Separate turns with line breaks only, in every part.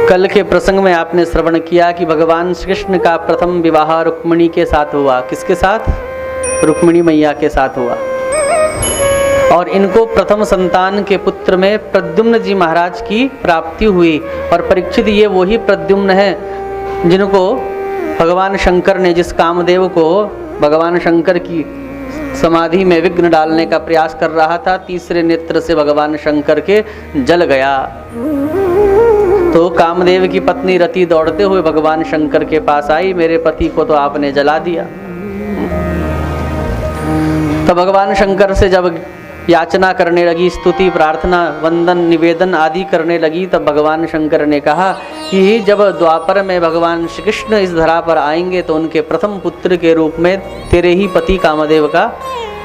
कल के प्रसंग में आपने श्रवण किया कि भगवान श्री कृष्ण का प्रथम विवाह रुक्मिणी के साथ हुआ। किसके साथ? रुक्मिणी मैया के साथ हुआ। और इनको प्रथम संतान के पुत्र में प्रद्युम्न जी महाराज की प्राप्ति हुई। और परीक्षित ये वही प्रद्युम्न है जिनको भगवान शंकर ने, जिस कामदेव को भगवान शंकर की समाधि में विघ्न डालने का प्रयास कर रहा था, तीसरे नेत्र से भगवान शंकर के जल गया। तो कामदेव की पत्नी रति दौड़ते हुए भगवान शंकर के पास आई, मेरे पति को तो आपने जला दिया। तो भगवान शंकर से जब याचना करने लगी, स्तुति प्रार्थना वंदन निवेदन आदि करने लगी, तब भगवान शंकर ने कहा कि जब द्वापर में भगवान श्री कृष्ण इस धरा पर आएंगे तो उनके प्रथम पुत्र के रूप में तेरे ही पति कामदेव का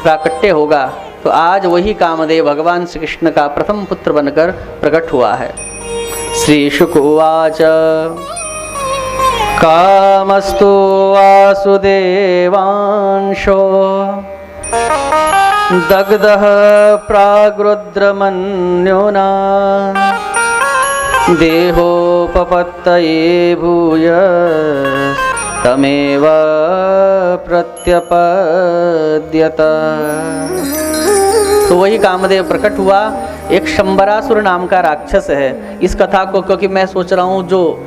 प्राकट्य होगा। तो आज वही कामदेव भगवान श्री कृष्ण का प्रथम पुत्र बनकर प्रकट हुआ है। श्री शुक उवाच कामस्तु वासुदेवांशो दग्धः प्रागरुद्रमन्युना देहोपपत्तये भूय तमेव प्रत्यपद्यत। तो वही कामदेव प्रकट हुआ। एक शंबरासुर नाम का राक्षस है। इस कथा को, क्योंकि मैं सोच रहा हूँ जो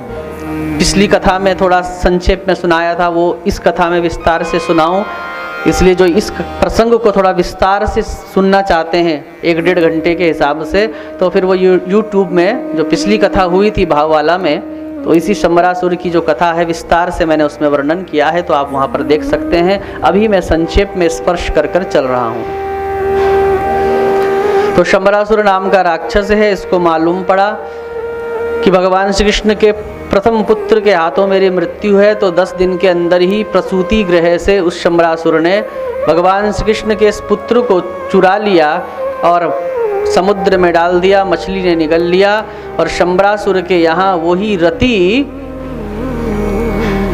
पिछली कथा में थोड़ा संक्षेप में सुनाया था वो इस कथा में विस्तार से सुनाऊं, इसलिए जो इस प्रसंग को थोड़ा विस्तार से सुनना चाहते हैं 1-1.5 घंटे के हिसाब से, तो फिर वो यूट्यूब में जो पिछली कथा हुई थी भाववाला में, तो इसी शंबरासुर की जो कथा है विस्तार से मैंने उसमें वर्णन किया है, तो आप वहाँ पर देख सकते हैं। अभी मैं संक्षेप में स्पर्श कर कर चल रहा हूँ। तो शंबरासुर नाम का राक्षस है। इसको मालूम पड़ा कि भगवान श्री कृष्ण के प्रथम पुत्र के हाथों मेरी मृत्यु है, तो 10 दिन के अंदर ही प्रसूति गृह से उस शंबरासुर ने भगवान श्री कृष्ण के इस पुत्र को चुरा लिया और समुद्र में डाल दिया। मछली ने निगल लिया और शंबरासुर के यहाँ वही रति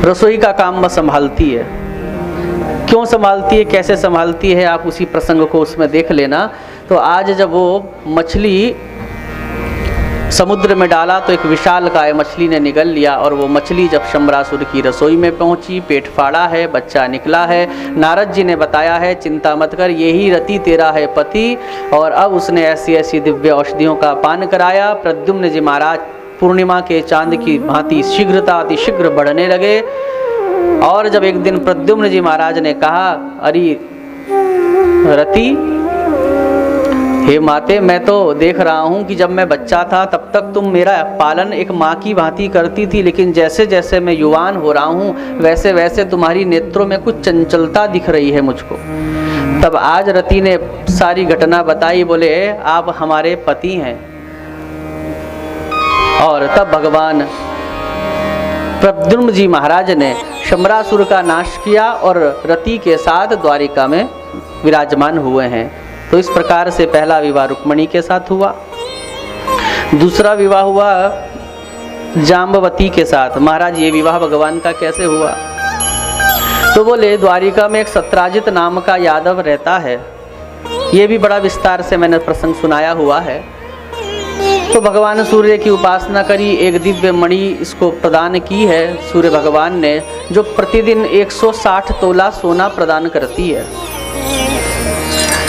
रसोई का काम संभालती है। क्यों संभालती है, कैसे संभालती है, आप उसी प्रसंग को उसमें देख लेना। तो आज जब वो मछली समुद्र में डाला तो एक विशालकाय मछली ने निगल लिया, और वो मछली जब शंबरासुर की रसोई में पहुंची, पेट फाड़ा है, बच्चा निकला है। नारद जी ने बताया है चिंता मत कर, यही रति तेरा है पति। और अब उसने ऐसी ऐसी दिव्य औषधियों का पान कराया। प्रद्युम्न जी महाराज पूर्णिमा के चांद की भांति शीघ्रता अति शीघ्र बढ़ने लगे। और जब एक दिन प्रद्युम्न जी महाराज ने कहा, अरे रति, हे माते, मैं तो देख रहा हूँ कि जब मैं बच्चा था तब तक तुम मेरा पालन एक माँ की भांति करती थी, लेकिन जैसे जैसे मैं युवान हो रहा हूँ वैसे वैसे तुम्हारी नेत्रों में कुछ चंचलता दिख रही है मुझको। तब आज रति ने सारी घटना बताई। बोले आप हमारे पति हैं। और तब भगवान प्रद्युम्न जी महाराज ने शंबरासुर का नाश किया और रति के साथ द्वारिका में विराजमान हुए हैं। तो इस प्रकार से पहला विवाह रुक्मिणी के साथ हुआ। दूसरा विवाह हुआ जाम्बवती के साथ। महाराज ये विवाह भगवान का कैसे हुआ? तो बोले द्वारिका में एक सत्राजित नाम का यादव रहता है। ये भी बड़ा विस्तार से मैंने प्रसंग सुनाया हुआ है। तो भगवान सूर्य की उपासना करी, एक दिव्य मणि इसको प्रदान की है सूर्य भगवान ने, जो प्रतिदिन 160 तोला सोना प्रदान करती है।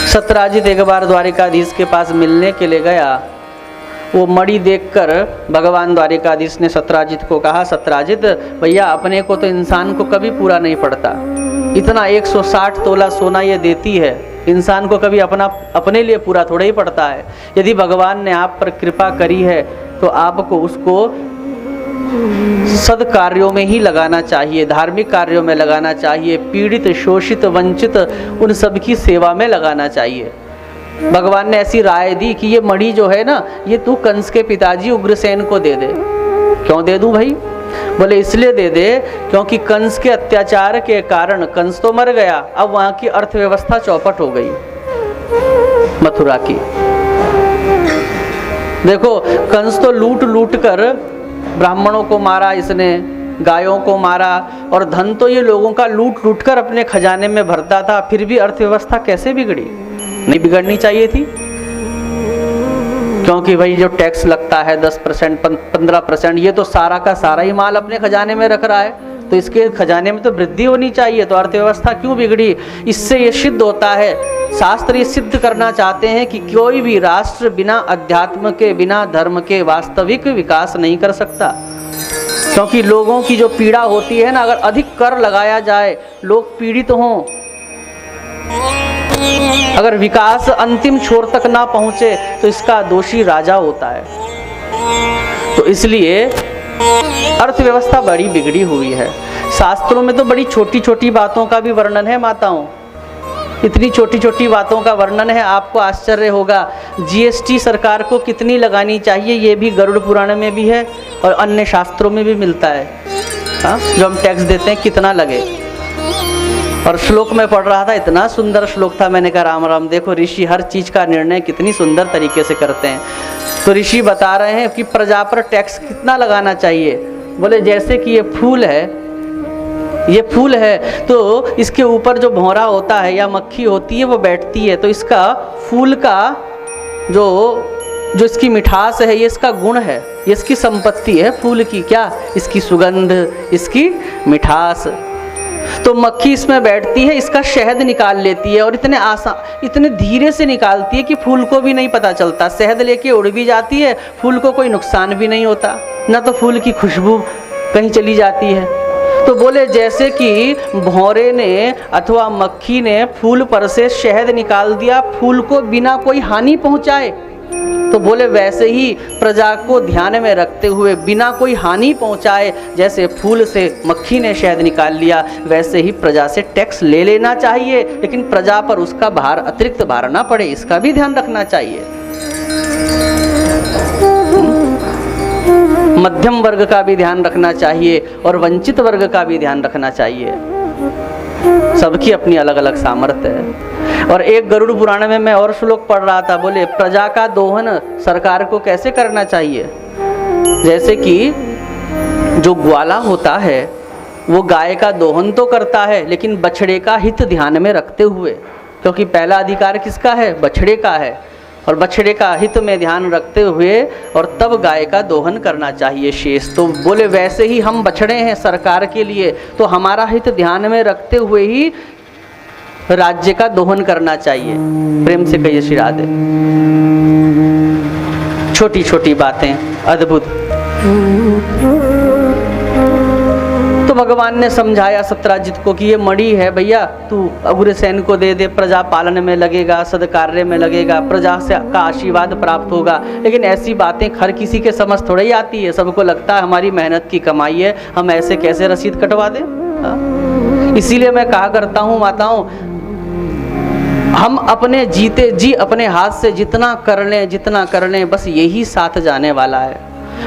सत्राजित एक बार द्वारिकाधीश के पास मिलने के लिए गया। वो मणि देखकर भगवान द्वारिकाधीश ने सत्राजित को कहा, सत्राजित भैया, अपने को तो इंसान को कभी पूरा नहीं पड़ता, इतना 160 तोला सोना ये देती है, इंसान को कभी अपने लिए पूरा थोड़ा ही पड़ता है। यदि भगवान ने आप पर कृपा करी है तो आपको उसको सद कार्यों में ही लगाना चाहिए, धार्मिक कार्यों में लगाना चाहिए, पीड़ित शोषित वंचित उन सब की सेवा में लगाना चाहिए। भगवान ने ऐसी राय दी कि ये मणि जो है ना, ये तू कंस के पिताजी उग्रसेन को दे दे। क्यों दे दूं भाई? बोले इसलिए दे दे क्योंकि कंस के अत्याचार के कारण कंस तो मर गया, अब वहां की अर्थव्यवस्था चौपट हो गई मथुरा की। देखो कंस तो लूट लूट कर ब्राह्मणों को मारा इसने, गायों को मारा, और धन तो ये लोगों का लूट लूट कर अपने खजाने में भरता था, फिर भी अर्थव्यवस्था कैसे बिगड़ी? नहीं बिगड़नी चाहिए थी। क्योंकि भाई जो टैक्स लगता है 10%, 15%, ये तो सारा का सारा ही माल अपने खजाने में रख रहा है, तो इसके खजाने में तो वृद्धि होनी चाहिए, तो अर्थव्यवस्था क्यों बिगड़ी? इससे ये सिद्ध होता है, शास्त्र ये सिद्ध करना चाहते हैं कि कोई भी राष्ट्र बिना अध्यात्म के, बिना धर्म के वास्तविक विकास नहीं कर सकता। क्योंकि लोगों की जो पीड़ा होती है ना, अगर अधिक कर लगाया जाए, लोग पीड़ित हों, अगर विकास अंतिम छोर तक ना पहुंचे तो इसका दोषी राजा होता है। तो इसलिए अर्थव्यवस्था बड़ी बिगड़ी हुई है। शास्त्रों में तो बड़ी छोटी छोटी बातों का भी वर्णन है माताओं, इतनी छोटी छोटी बातों का वर्णन है, आपको आश्चर्य होगा। जीएसटी सरकार को कितनी लगानी चाहिए ये भी गरुड़ पुराण में भी है और अन्य शास्त्रों में भी मिलता है। हाँ, जो हम टैक्स देते हैं कितना लगे। और श्लोक में पढ़ रहा था, इतना सुंदर श्लोक था, मैंने कहा राम राम, देखो ऋषि हर चीज का निर्णय कितनी सुंदर तरीके से करते हैं। तो ऋषि बता रहे हैं कि प्रजा पर टैक्स कितना लगाना चाहिए। बोले जैसे कि ये फूल है, ये फूल है तो इसके ऊपर जो भौरा होता है या मक्खी होती है वो बैठती है, तो इसका फूल का जो इसकी मिठास है, ये इसका गुण है, ये इसकी संपत्ति है फूल की। क्या? इसकी सुगंध, इसकी मिठास। तो मक्खी इसमें बैठती है, इसका शहद निकाल लेती है और इतने धीरे से निकालती है कि फूल को भी नहीं पता चलता। शहद लेके उड़ भी जाती है, फूल को कोई नुकसान भी नहीं होता, ना तो फूल की खुशबू कहीं चली जाती है। तो बोले जैसे कि भौरे ने अथवा मक्खी ने फूल पर से शहद निकाल दिया, फूल को बिना कोई हानि पहुंचाए, तो बोले वैसे ही प्रजा को ध्यान में रखते हुए बिना कोई हानि पहुंचाए, जैसे फूल से मक्खी ने शहद निकाल लिया, वैसे ही प्रजा से टैक्स ले लेना चाहिए, लेकिन प्रजा पर उसका भार, अतिरिक्त भार ना पड़े, इसका भी ध्यान रखना चाहिए। मध्यम वर्ग का भी ध्यान रखना चाहिए और वंचित वर्ग का भी ध्यान रखना चाहिए। सबकी अपनी अलग अलग सामर्थ्य है। और एक गरुड़ पुराण में मैं और श्लोक पढ़ रहा था, बोले प्रजा का दोहन सरकार को कैसे करना चाहिए। जैसे कि जो ग्वाला होता है वो गाय का दोहन तो करता है, लेकिन बछड़े का हित ध्यान में रखते हुए, क्योंकि पहला अधिकार किसका है? बछड़े का है, और बछड़े का हित में ध्यान रखते हुए और तब गाय का दोहन करना चाहिए शेष। तो बोले वैसे ही हम बछड़े हैं सरकार के लिए, तो हमारा हित ध्यान में रखते हुए ही राज्य का दोहन करना चाहिए। प्रेम से कहिए श्री राधे। छोटी छोटी बातें अद्भुत। तो भगवान ने समझाया सत्यराजित को कि ये मणि है भैया, तू अग्रसेन को दे दे, प्रजा पालन में लगेगा, सदकार्य में लगेगा, प्रजा से का आशीर्वाद प्राप्त होगा। लेकिन ऐसी बातें हर किसी के समझ थोड़ा ही आती है। सबको लगता है हमारी मेहनत की कमाई है, हम ऐसे कैसे रसीद कटवा दें। इसीलिए मैं कहा करता हूँ माताओं, हम अपने जीते जी अपने हाथ से जितना कर लें बस यही साथ जाने वाला है।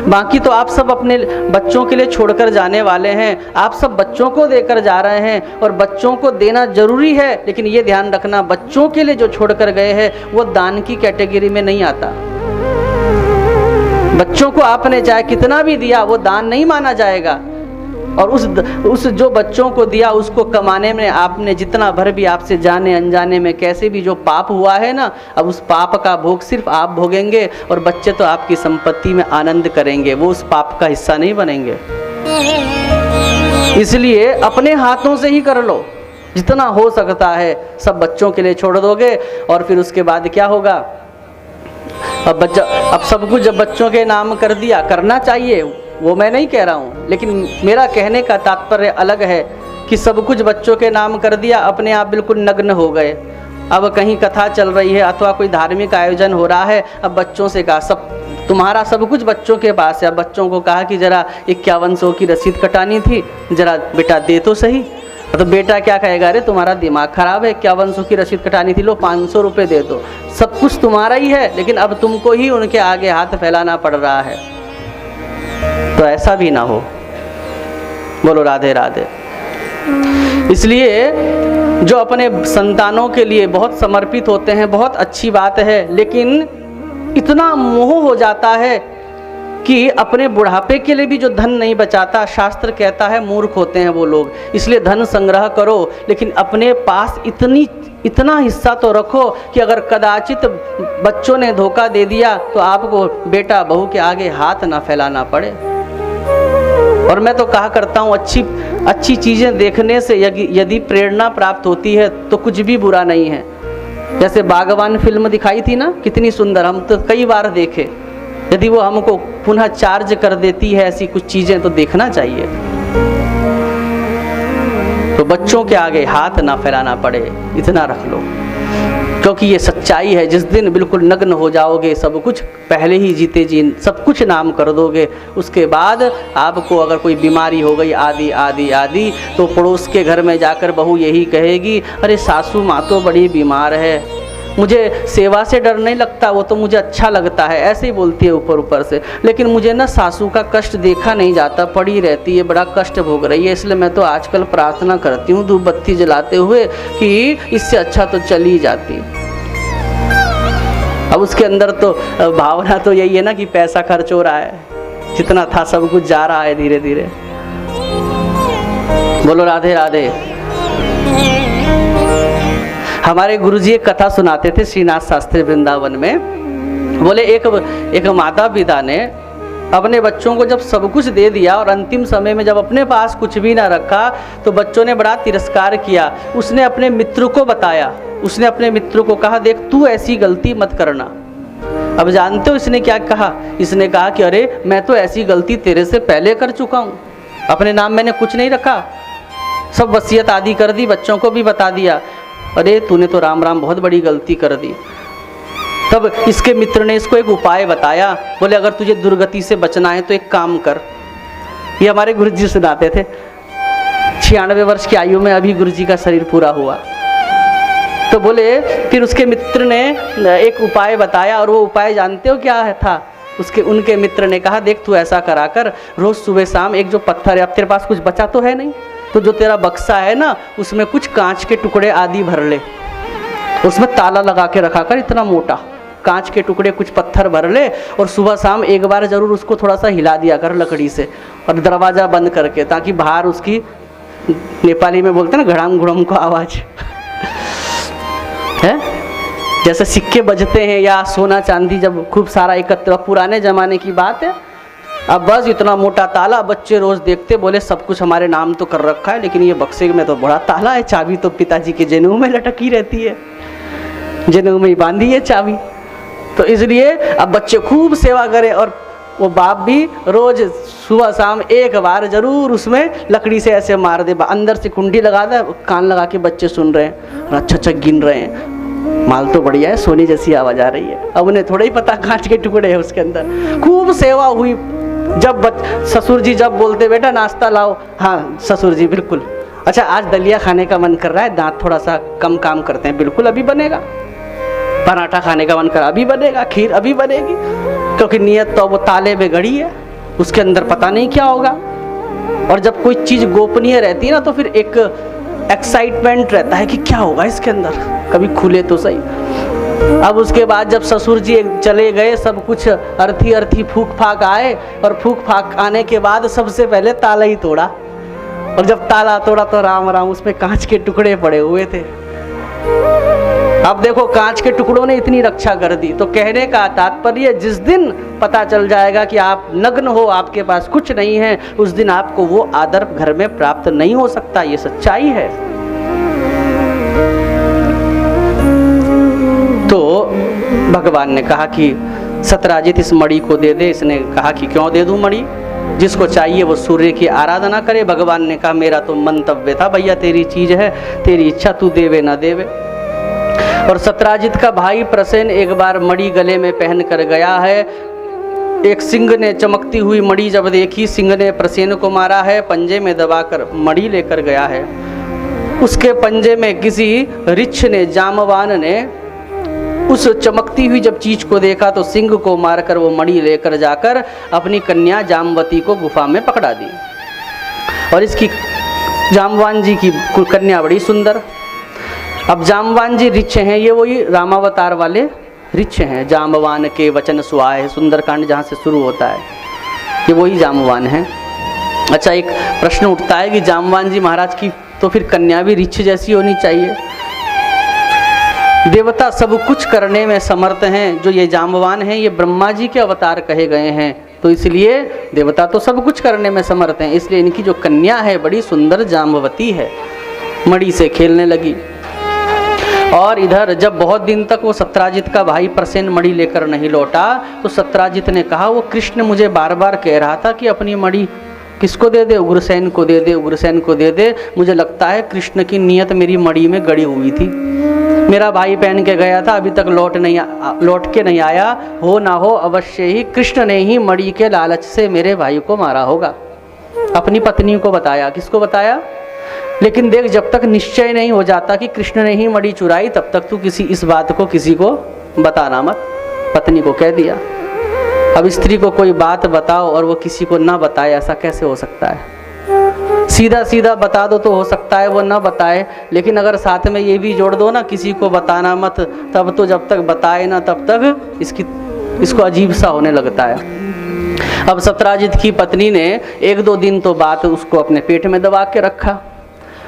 बाकी तो आप सब अपने बच्चों के लिए छोड़कर जाने वाले हैं, आप सब बच्चों को देकर जा रहे हैं और बच्चों को देना जरूरी है, लेकिन ये ध्यान रखना बच्चों के लिए जो छोड़कर गए हैं वो दान की कैटेगरी में नहीं आता। बच्चों को आपने चाहे कितना भी दिया वो दान नहीं माना जाएगा। और उस जो बच्चों को दिया उसको कमाने में आपने जितना भर भी आपसे जाने अनजाने में कैसे भी जो पाप हुआ है ना, अब उस पाप का भोग सिर्फ आप भोगेंगे और बच्चे तो आपकी संपत्ति में आनंद करेंगे, वो उस पाप का हिस्सा नहीं बनेंगे। इसलिए अपने हाथों से ही कर लो, जितना हो सकता है सब बच्चों के लिए छोड़ दोगे और फिर उसके बाद क्या होगा। अब सब कुछ जब बच्चों के नाम कर दिया, करना चाहिए वो मैं नहीं कह रहा हूँ, लेकिन मेरा कहने का तात्पर्य अलग है कि सब कुछ बच्चों के नाम कर दिया, अपने आप बिल्कुल नग्न हो गए। अब कहीं कथा चल रही है अथवा कोई धार्मिक आयोजन हो रहा है, अब बच्चों से कहा सब तुम्हारा सब कुछ बच्चों के पास है। अब बच्चों को कहा कि जरा 5100 की रसीद कटानी थी, जरा बेटा दे तो सही। तो बेटा क्या कहेगा, अरे तुम्हारा दिमाग खराब है, 5100 की रसीद कटानी थी, लो 500 रुपये दे दो। सब कुछ तुम्हारा ही है, लेकिन अब तुमको ही उनके आगे हाथ फैलाना पड़ रहा है। तो ऐसा भी ना हो। बोलो राधे राधे। इसलिए जो अपने संतानों के लिए बहुत समर्पित होते हैं बहुत अच्छी बात है, लेकिन इतना मोह हो जाता है कि अपने बुढ़ापे के लिए भी जो धन नहीं बचाता, शास्त्र कहता है मूर्ख होते हैं वो लोग। इसलिए धन संग्रह करो, लेकिन अपने पास इतना हिस्सा तो रखो कि अगर कदाचित बच्चों ने धोखा दे दिया तो आपको बेटा बहू के आगे हाथ ना फैलाना पड़े। और मैं तो कहा करता हूँ, अच्छी चीज़ें देखने से यदि प्रेरणा प्राप्त होती है तो कुछ भी बुरा नहीं है। जैसे बागवान फिल्म दिखाई थी ना, कितनी सुंदर, हम तो कई बार देखे। यदि वो हमको पुनः चार्ज कर देती है ऐसी कुछ चीज़ें तो देखना चाहिए। तो बच्चों के आगे हाथ ना फैलाना पड़े, इतना रख लो, क्योंकि ये सच्चाई है। जिस दिन बिल्कुल नग्न हो जाओगे, सब कुछ पहले ही जीते जी सब कुछ नाम कर दोगे, उसके बाद आपको अगर कोई बीमारी हो गई आदि आदि आदि, तो पड़ोस के घर में जाकर बहू यही कहेगी, अरे सासू माँ तो बड़ी बीमार है, मुझे सेवा से डर नहीं लगता, वो तो मुझे अच्छा लगता है, ऐसे ही बोलती है ऊपर ऊपर से। लेकिन मुझे ना सासू का कष्ट देखा नहीं जाता, पड़ी रहती है, बड़ा कष्ट भोग रही है, इसलिए मैं तो आजकल प्रार्थना करती हूँ धूप बत्ती जलाते हुए कि इससे अच्छा तो चली जाती। अब उसके अंदर तो भावना तो यही है ना कि पैसा खर्च हो रहा है, जितना था सब कुछ जा रहा है धीरे धीरे। बोलो राधे राधे। हमारे गुरुजी एक कथा सुनाते थे श्रीनाथ शास्त्री वृंदावन में। बोले एक माता पिता ने अपने बच्चों को जब सब कुछ दे दिया और अंतिम समय में जब अपने पास कुछ भी ना रखा, तो बच्चों ने बड़ा तिरस्कार किया। उसने अपने मित्र को बताया, उसने अपने मित्र को कहा, देख तू ऐसी गलती मत करना। अब जानते हो इसने क्या कहा? इसने कहा कि अरे मैं तो ऐसी गलती तेरे से पहले कर चुका हूँ, अपने नाम मैंने कुछ नहीं रखा, सब वसीयत आदि कर दी, बच्चों को भी बता दिया। अरे तूने तो राम राम बहुत बड़ी गलती कर दी। तब इसके मित्र ने इसको एक उपाय बताया। बोले अगर तुझे दुर्गति से बचना है तो एक काम कर। ये हमारे गुरुजी सुनाते थे। 96 वर्ष की आयु में अभी गुरुजी का शरीर पूरा हुआ। तो बोले फिर उसके मित्र ने एक उपाय बताया, और वो उपाय जानते हो क्या था? उनके मित्र ने कहा, देख तू ऐसा करा कर, रोज सुबह शाम एक जो पत्थर है, अब तेरे पास कुछ बचा तो है नहीं, तो जो तेरा बक्सा है ना उसमें कुछ कांच के टुकड़े आदि भर ले, उसमें ताला लगा के रखा कर, इतना मोटा कांच के टुकड़े कुछ पत्थर भर ले, और सुबह शाम एक बार जरूर उसको थोड़ा सा हिला दिया कर लकड़ी से, और दरवाज़ा बंद करके, ताकि बाहर उसकी, नेपाली में बोलते हैं ना घड़ाम घुड़म को आवाज़ है, जैसे सिक्के बजते हैं या सोना चांदी जब खूब सारा एकत्र, पुराने ज़माने की बात है। अब बस इतना मोटा ताला, बच्चे रोज़ देखते, बोले सब कुछ हमारे नाम तो कर रखा है, लेकिन ये बक्से में तो बड़ा ताला है, चाबी तो पिताजी के जनेऊ में लटकी रहती है, जनेऊ में ही बांधी है चाबी। तो इसलिए अब बच्चे खूब सेवा करें, और वो बाप भी रोज सुबह शाम एक बार जरूर उसमें लकड़ी से ऐसे मार दे, अंदर से कुंडी लगा दे, कान लगा के बच्चे सुन रहे हैं और अच्छा गिन रहे हैं, माल तो बढ़िया है, सोने जैसी आवाज़ आ रही है। अब उन्हें थोड़ा ही पता कांच के टुकड़े हैं उसके अंदर। खूब सेवा हुई। जब ससुर जी जब बोलते बेटा नाश्ता लाओ, हाँ ससुर जी बिल्कुल, अच्छा आज दलिया खाने का मन कर रहा है, दांत थोड़ा सा कम काम करते हैं, बिल्कुल अभी बनेगा। पराठा खाने का मन कर, अभी बनेगा। खीर अभी बनेगी, क्योंकि नियत तो वो ताले में गड़ी है, उसके अंदर पता नहीं क्या होगा। और जब कोई चीज़ गोपनीय रहती है ना, तो फिर एक एक्साइटमेंट रहता है कि क्या होगा इसके अंदर, कभी खुले तो सही। अब उसके बाद जब ससुर जी चले गए, सब कुछ अर्थी अर्थी फूक फाक आए, और फूक फाक आने के बाद सबसे पहले ताला ही तोड़ा, और जब ताला तोड़ा तो राम राम उसमें कांच के टुकड़े पड़े हुए थे। अब देखो कांच के टुकड़ों ने इतनी रक्षा कर दी। तो कहने का तात्पर्य, जिस दिन पता चल जाएगा कि आप नग्न हो, आपके पास कुछ नहीं है, उस दिन आपको वो आदर घर में प्राप्त नहीं हो सकता। ये सच्चाई है। तो भगवान ने कहा कि सतराजित इस मणि को दे दे। इसने कहा कि क्यों दे दूं मणि, जिसको चाहिए वो सूर्य की आराधना करे। भगवान ने कहा मेरा तो मंतव्य था भैया, तेरी चीज है, तेरी इच्छा, तू देवे ना देवे। और सतराजित का भाई प्रसेन एक बार मणि गले में पहन कर गया है। एक सिंह ने चमकती हुई मणि जब देखी, सिंह ने प्रसेन को मारा है, पंजे में दबाकर मणि लेकर गया है। उसके पंजे में किसी रिछ ने, जामवान ने उस चमकती हुई जब चीज को देखा, तो सिंह को मारकर वो मणि लेकर जाकर अपनी कन्या जामवती को गुफा में पकड़ा दी। और इसकी जामवान जी की कन्या बड़ी सुंदर। अब जामवान जी रिछ हैं, ये वही रामावतार वाले रिछ हैं। जामवान के वचन सुहाए, सुंदरकांड जहाँ से शुरू होता है। ये वही जाम्बवान है। अच्छा, एक प्रश्न उठता है कि जाम्बवान जी महाराज की तो फिर कन्या भी ऋक्ष जैसी होनी चाहिए। देवता सब कुछ करने में समर्थ हैं, जो ये जाम्बवान हैं ये ब्रह्मा जी के अवतार कहे गए हैं, तो इसलिए देवता तो सब कुछ करने में समर्थ हैं, इसलिए इनकी जो कन्या है बड़ी सुंदर जाम्बवती है। मणि से खेलने लगी। और इधर जब बहुत दिन तक वो सत्राजित का भाई प्रसेन मणि लेकर नहीं लौटा, तो सत्राजित ने कहा वो कृष्ण मुझे बार बार कह रहा था कि अपनी मणि किसको दे दे, उग्रसेन को दे दे, उग्रसेन को दे दे। मुझे लगता है कृष्ण की नियत मेरी मणि में गड़ी हुई थी। मेरा भाई पहन के गया था, अभी तक लौट के नहीं आया। हो ना हो अवश्य ही कृष्ण ने ही मणि के लालच से मेरे भाई को मारा होगा। अपनी पत्नी को बताया। किसको बताया? लेकिन देख, जब तक निश्चय नहीं हो जाता कि कृष्ण ने ही मणि चुराई, तब तक तू इस बात को किसी को बताना मत। पत्नी को कह दिया। अब स्त्री को कोई बात बताओ और वो किसी को ना बताए, ऐसा कैसे हो सकता है? सीधा सीधा बता दो तो हो सकता है वो ना बताए, लेकिन अगर साथ में ये भी जोड़ दो ना किसी को बताना मत, तब तो जब तक बताए ना तब तक इसको अजीब सा होने लगता है। अब सत्राजित की पत्नी ने 1-2 दिन तो बात उसको अपने पेट में दबा के रखा,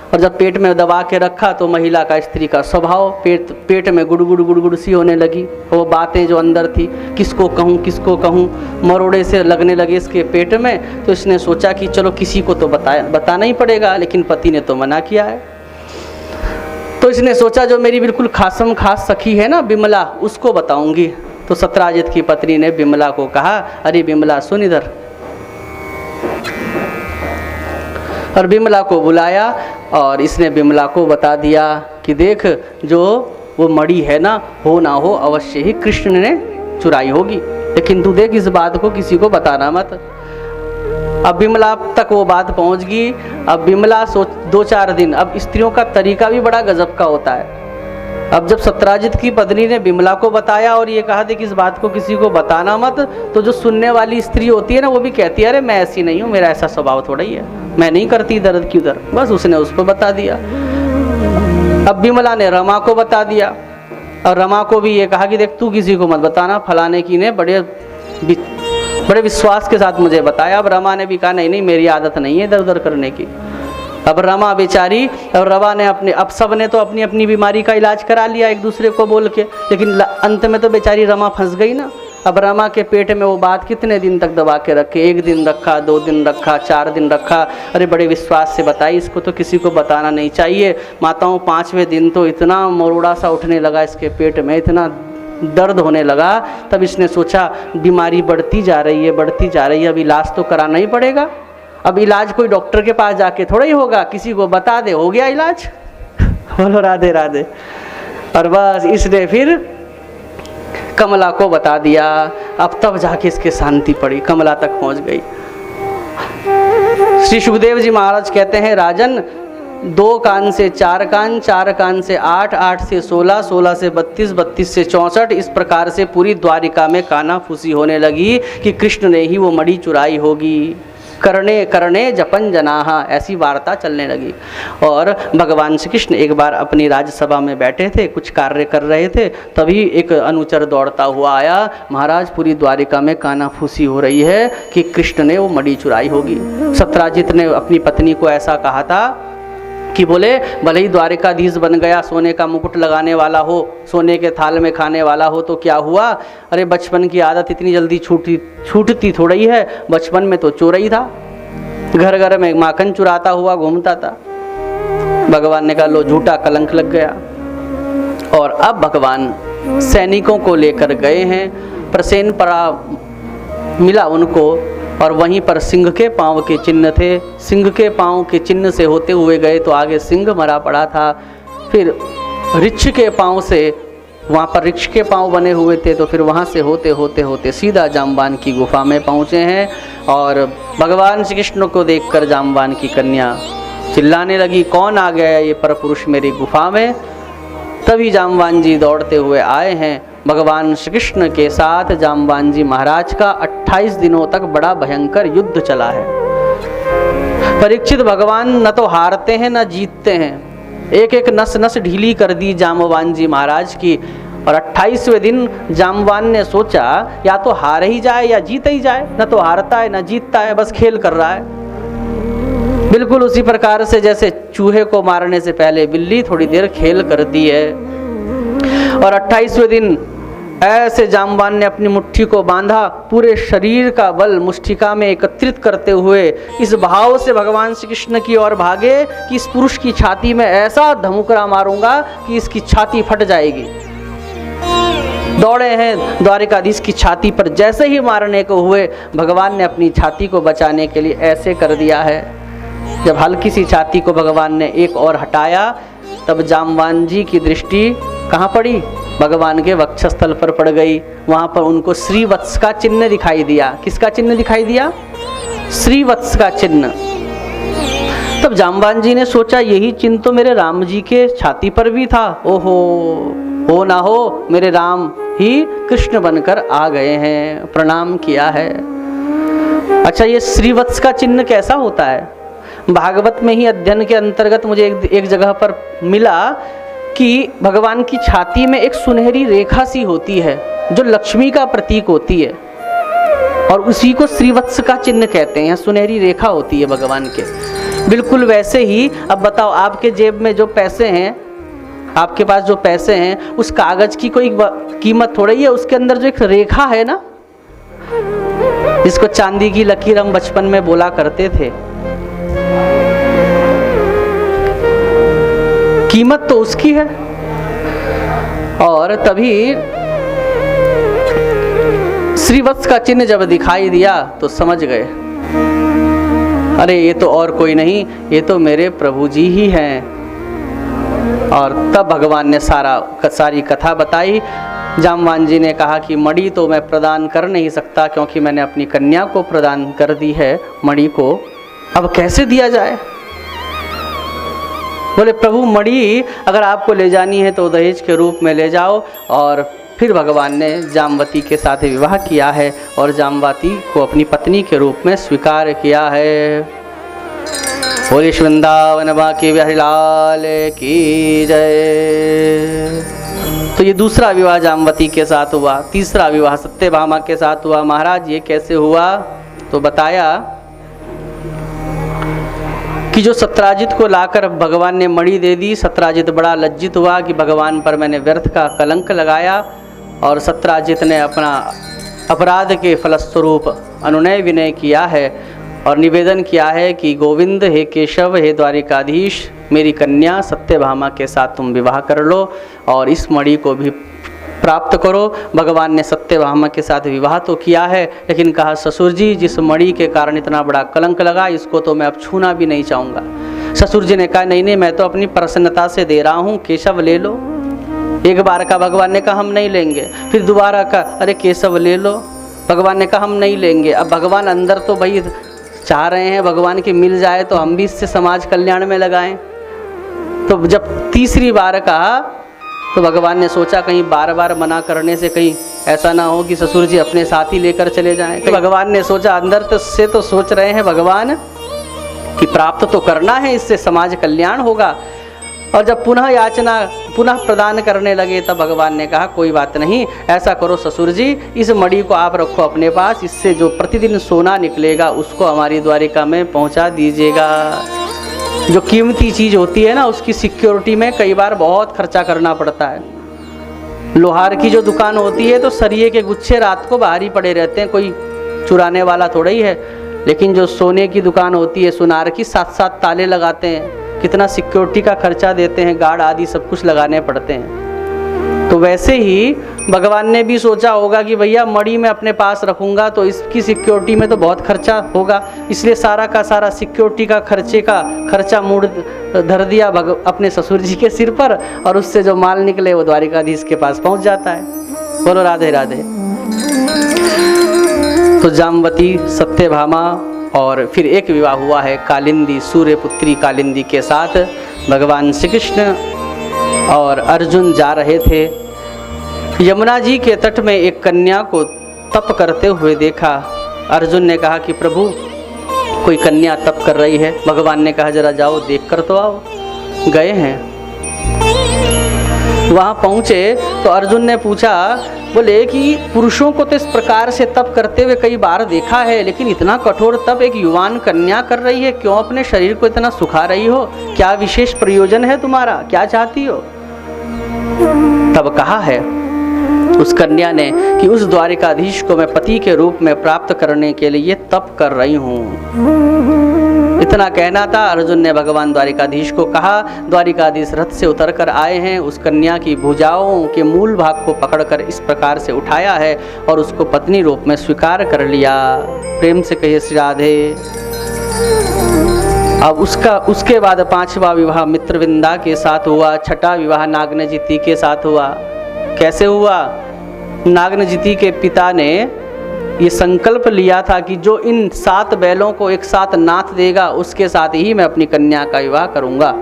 और जब पेट में दबा के रखा तो महिला का, स्त्री का स्वभाव पेट में गुड़गुड़ सी होने लगी। वो बातें जो अंदर थी, किसको कहूँ मरोड़े से लगने लगे इसके पेट में। तो इसने सोचा कि चलो किसी को तो बताना ही पड़ेगा, लेकिन पति ने तो मना किया है। तो इसने सोचा जो मेरी बिल्कुल खासम खास सखी है ना बिमला, उसको बताऊंगी। तो सत्राजित की पत्नी ने बिमला को कहा, अरे बिमला सुन इधर। और बिमला को बुलाया और इसने बिमला को बता दिया कि देख, जो वो मणि है ना हो अवश्य ही कृष्ण ने चुराई होगी, लेकिन तू देख इस बात को किसी को बताना मत। अब बिमला तक वो बात पहुंच गई। अब बिमला 2-4 दिन, अब स्त्रियों का तरीका भी बड़ा गजब का होता है। अब जब सत्राजित की पत्नी ने बिमला को बताया और ये कहा था कि इस बात को किसी को बताना मत, तो जो सुनने वाली स्त्री होती है ना वो भी कहती है अरे मैं ऐसी नहीं हूँ, मेरा ऐसा स्वभाव थोड़ा ही है, मैं नहीं करती दर्द की उधर। बस उसने उसको बता दिया। अब बिमला ने रमा को बता दिया, और रमा को भी ये कहा कि देख तू किसी को मत बताना, फलाने की ने बड़े विश्वास के साथ मुझे बताया। अब रमा ने भी कहा नहीं मेरी आदत नहीं है इधर उधर करने की। अब रमा बेचारी और रवा ने अब सब ने तो अपनी अपनी बीमारी का इलाज करा लिया एक दूसरे को बोल के, लेकिन अंत में तो बेचारी रमा फंस गई ना। अब रमा के पेट में वो बात कितने दिन तक दबा के रखे, 1 दिन रखा, 2 दिन रखा, 4 दिन रखा। अरे बड़े विश्वास से बताई इसको तो किसी को बताना नहीं चाहिए। माताओं 5वें दिन तो इतना मरोड़ा सा उठने लगा इसके पेट में, इतना दर्द होने लगा। तब इसने सोचा बीमारी बढ़ती जा रही है, अब इलाज तो कराना ही पड़ेगा। अब इलाज कोई डॉक्टर के पास जाके थोड़ा ही होगा, किसी को बता दे हो गया इलाज। बोलो राधे राधे। और बस इसने फिर कमला को बता दिया। अब तब जाके इसके शांति पड़ी, कमला तक पहुंच गई। श्री सुखदेव जी महाराज कहते हैं राजन, 2 कान से 4 कान, 4 कान से 8, 8 से 16, 16 से 32, 32 से 64, इस प्रकार से पूरी द्वारिका में कानाफूसी होने लगी कि कृष्ण ने ही वो मणि चुराई होगी। करणे करणे जपन जनाहा, ऐसी वार्ता चलने लगी। और भगवान श्री कृष्ण एक बार अपनी राज्यसभा में बैठे थे, कुछ कार्य कर रहे थे, तभी एक अनुचर दौड़ता हुआ आया, महाराज पूरी द्वारिका में कानाफूसी हो रही है कि कृष्ण ने वो मणि चुराई होगी। सत्राजित ने अपनी पत्नी को ऐसा कहा था कि बोले भले ही द्वारिकाधीश बन गया, सोने का मुकुट लगाने वाला हो, सोने के थाल में खाने वाला हो, तो क्या हुआ? अरे बचपन की आदत इतनी जल्दी छूटती थोड़ी है। बचपन में तो चोरई था, घर घर में माखन चुराता हुआ घूमता था। भगवान ने कहा लो झूठा कलंक लग गया। और अब भगवान सैनिकों को लेकर गए हैं, प्रसेन परा मिला उनको, और वहीं पर सिंह के पांव के चिन्ह थे। सिंह के पांव के चिन्ह से होते हुए गए तो आगे सिंह मरा पड़ा था। फिर ऋक्ष के पांव से, वहाँ पर ऋक्ष के पांव बने हुए थे, तो फिर वहाँ से होते होते होते सीधा जाम्बान की गुफा में पहुँचे हैं। और भगवान श्री कृष्ण को देखकर जाम्बान की कन्या चिल्लाने लगी, कौन आ गया ये परपुरुष मेरी गुफा में? तभी जाम्बान जी दौड़ते हुए आए हैं। भगवान श्री कृष्ण के साथ जाम्बान जी महाराज का 28 दिनों तक बड़ा भयंकर युद्ध चला है। परीक्षित भगवान न तो हारते हैं न जीतते हैं, एक एक नस नस ढीली कर दी जाम्बान जी महाराज की। और 28वें दिन जाम्बवान ने सोचा या तो हार ही जाए या जीत ही जाए, न तो हारता है न जीतता है, बस खेल कर रहा है। बिल्कुल उसी प्रकार से जैसे चूहे को मारने से पहले बिल्ली थोड़ी देर खेल करती है। और 28वें दिन ऐसे जाम्बवान ने अपनी मुट्ठी को बांधा, पूरे शरीर का बल मुष्टिका में एकत्रित करते हुए इस भाव से भगवान श्री कृष्ण की ओर भागे कि इस पुरुष की छाती में ऐसा धमुकरा मारूंगा कि इसकी छाती फट जाएगी। दौड़े हैं द्वारिकाधीश की छाती पर, जैसे ही मारने को हुए भगवान ने अपनी छाती को बचाने के लिए ऐसे कर दिया है। जब हल्की सी छाती को भगवान ने एक और हटाया, तब जाम्बवान जी की दृष्टि कहाँ पड़ी? भगवान के वक्षस्थल पर पड़ गई। वहाँ पर उनको श्रीवत्स का चिन्ह दिखाई दिया। किसका चिन्ह दिखाई दिया? श्रीवत्स का चिन्ह। तब जाम्बवान जी ने सोचा यही चिन्ह तो मेरे राम जी के छाती पर भी था। ओहो, हो ना हो मेरे राम ही कृष्ण बनकर आ गए हैं, प्रणाम किया है। अच्छा, ये श्रीवत्स का चिन्ह कैसा होता है? भागवत में ही अध्ययन के अंतर्गत मुझे एक जगह पर मिला कि भगवान की छाती में एक सुनहरी रेखा सी होती है जो लक्ष्मी का प्रतीक होती है, और उसी को श्रीवत्स का चिन्ह कहते हैं। सुनहरी रेखा होती है भगवान के। बिल्कुल वैसे ही अब बताओ, आपके जेब में जो पैसे हैं, आपके पास जो पैसे हैं, उस कागज की कोई कीमत थोड़ी है। उसके अंदर जो एक रेखा है ना, जिसको चांदी की लकीर हम बचपन में बोला करते थे, कीमत तो उसकी है। और तभी श्रीवत्स का चिन्ह जब दिखाई दिया तो समझ गए, अरे ये तो और कोई नहीं, ये तो मेरे प्रभु जी ही हैं। और तब भगवान ने सारी कथा बताई। जाम्बवान जी ने कहा कि मणि तो मैं प्रदान कर नहीं सकता, क्योंकि मैंने अपनी कन्या को प्रदान कर दी है मणि को, अब कैसे दिया जाए? बोले प्रभु, मणि अगर आपको ले जानी है तो दहेज के रूप में ले जाओ। और फिर भगवान ने जाम्बवती के साथ विवाह किया है और जाम्बवती को अपनी पत्नी के रूप में स्वीकार किया है। बोले वृंदावन बांके बिहारी लाल की जय। तो ये दूसरा विवाह जाम्बवती के साथ हुआ। तीसरा विवाह सत्यभामा के साथ हुआ। महाराज ये कैसे हुआ? तो बताया कि जो सत्राजित को लाकर भगवान ने मणि दे दी, सत्राजित बड़ा लज्जित हुआ कि भगवान पर मैंने व्यर्थ का कलंक लगाया, और सत्राजित ने अपना अपराध के फलस्वरूप अनुनय विनय किया है और निवेदन किया है कि गोविंद, हे केशव, हे द्वारिकाधीश, मेरी कन्या सत्यभामा के साथ तुम विवाह कर लो और इस मणि को भी प्राप्त करो। भगवान ने सत्यभामा के साथ विवाह तो किया है, लेकिन कहा ससुर जी, जिस मणि के कारण इतना बड़ा कलंक लगा, इसको तो मैं अब छूना भी नहीं चाहूँगा। ससुर जी ने कहा नहीं नहीं, मैं तो अपनी प्रसन्नता से दे रहा हूँ, केशव ले लो। एक बार का भगवान ने कहा हम नहीं लेंगे। फिर दोबारा का, अरे केशव ले लो। भगवान ने कहा हम नहीं लेंगे। अब भगवान अंदर तो भाई चाह रहे हैं भगवान की मिल जाए तो हम भी इससे समाज कल्याण में लगाएं। तो जब तीसरी बार कहा तो भगवान ने सोचा कहीं बार बार मना करने से कहीं ऐसा ना हो कि ससुर जी अपने साथ ही लेकर चले जाएं। तो भगवान ने सोचा, अंदर से तो सोच रहे हैं भगवान कि प्राप्त तो करना है, इससे समाज कल्याण होगा। और जब पुनः याचना पुनः प्रदान करने लगे तब भगवान ने कहा कोई बात नहीं, ऐसा करो ससुर जी, इस मणि को आप रखो अपने पास, इससे जो प्रतिदिन सोना निकलेगा उसको हमारी द्वारिका में पहुंचा दीजिएगा। जो कीमती चीज़ होती है ना, उसकी सिक्योरिटी में कई बार बहुत खर्चा करना पड़ता है। लोहार की जो दुकान होती है तो सरिये के गुच्छे रात को बाहर ही पड़े रहते हैं, कोई चुराने वाला थोड़ा ही है। लेकिन जो सोने की दुकान होती है, सुनार की, 7-7 ताले लगाते हैं, कितना सिक्योरिटी का खर्चा देते हैं, गार्ड आदि सब कुछ लगाने पड़ते हैं। तो वैसे ही भगवान ने भी सोचा होगा कि भैया मणि में अपने पास रखूंगा तो इसकी सिक्योरिटी में तो बहुत खर्चा होगा, इसलिए सारा का सारा सिक्योरिटी का खर्चा मूड धर दिया अपने ससुर जी के सिर पर, और उससे जो माल निकले वो द्वारिकाधीश के पास पहुंच जाता है। बोलो राधे राधे। तो जाम्बवती, सत्यभामा, और फिर एक विवाह हुआ है कालिंदी, सूर्यपुत्री कालिंदी के साथ। भगवान श्री कृष्ण और अर्जुन जा रहे थे। यमुना जी के तट में एक कन्या को तप करते हुए देखा। अर्जुन ने कहा कि प्रभु, कोई कन्या तप कर रही है। भगवान ने कहा जरा जाओ देख कर तो आओ। गए हैं। वहाँ पहुँचे तो अर्जुन ने पूछा, बोले कि पुरुषों को तो इस प्रकार से तप करते हुए कई बार देखा है, लेकिन इतना कठोर तप एक युवान कन्या कर रही है, क्यों अपने शरीर को इतना सुखा रही हो? क्या विशेष प्रयोजन है तुम्हारा? क्या चाहती हो? तब कहा है उस कन्या ने कि उस द्वारिकाधीश को मैं पति के रूप में प्राप्त करने के लिए तप कर रही हूँ। इतना कहना था। अर्जुन ने भगवान द्वारिकाधीश को कहा। द्वारिकाधीश रथ से उतरकर आए हैं, उस कन्या की भुजाओं के मूल भाग को पकड़कर इस प्रकार से उठाया है और उसको पत्नी रूप में स्वीकार कर लिया। प्रेम से कहिए श्री राधे। अब उसके बाद 5वां विवाह मित्रविंदा के साथ हुआ, 6ठा विवाह नागनजिति के साथ हुआ। कैसे हुआ? नागनजिति के पिता ने ये संकल्प लिया था कि जो इन 7 बैलों को एक साथ नाथ देगा उसके साथ ही मैं अपनी कन्या का विवाह करूंगा।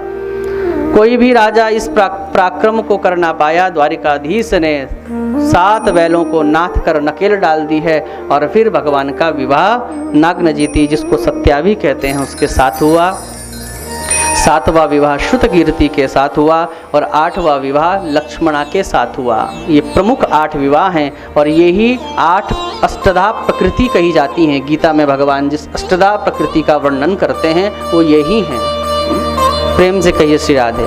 कोई भी राजा इस पराक्रम को कर ना पाया। द्वारिकाधीश ने 7 बैलों को नाथ कर नकेल डाल दी है और फिर भगवान का विवाह नागनजिति, जिसको सत्या भी कहते हैं, उसके साथ हुआ। 7वां विवाह श्रुतकीर्ति के साथ हुआ और 8वां विवाह लक्ष्मणा के साथ हुआ। ये प्रमुख 8 विवाह हैं और ये ही 8 अष्टधा प्रकृति कही जाती हैं। गीता में भगवान जिस अष्टधा प्रकृति का वर्णन करते हैं वो यही हैं। प्रेम से कहिए श्री राधे।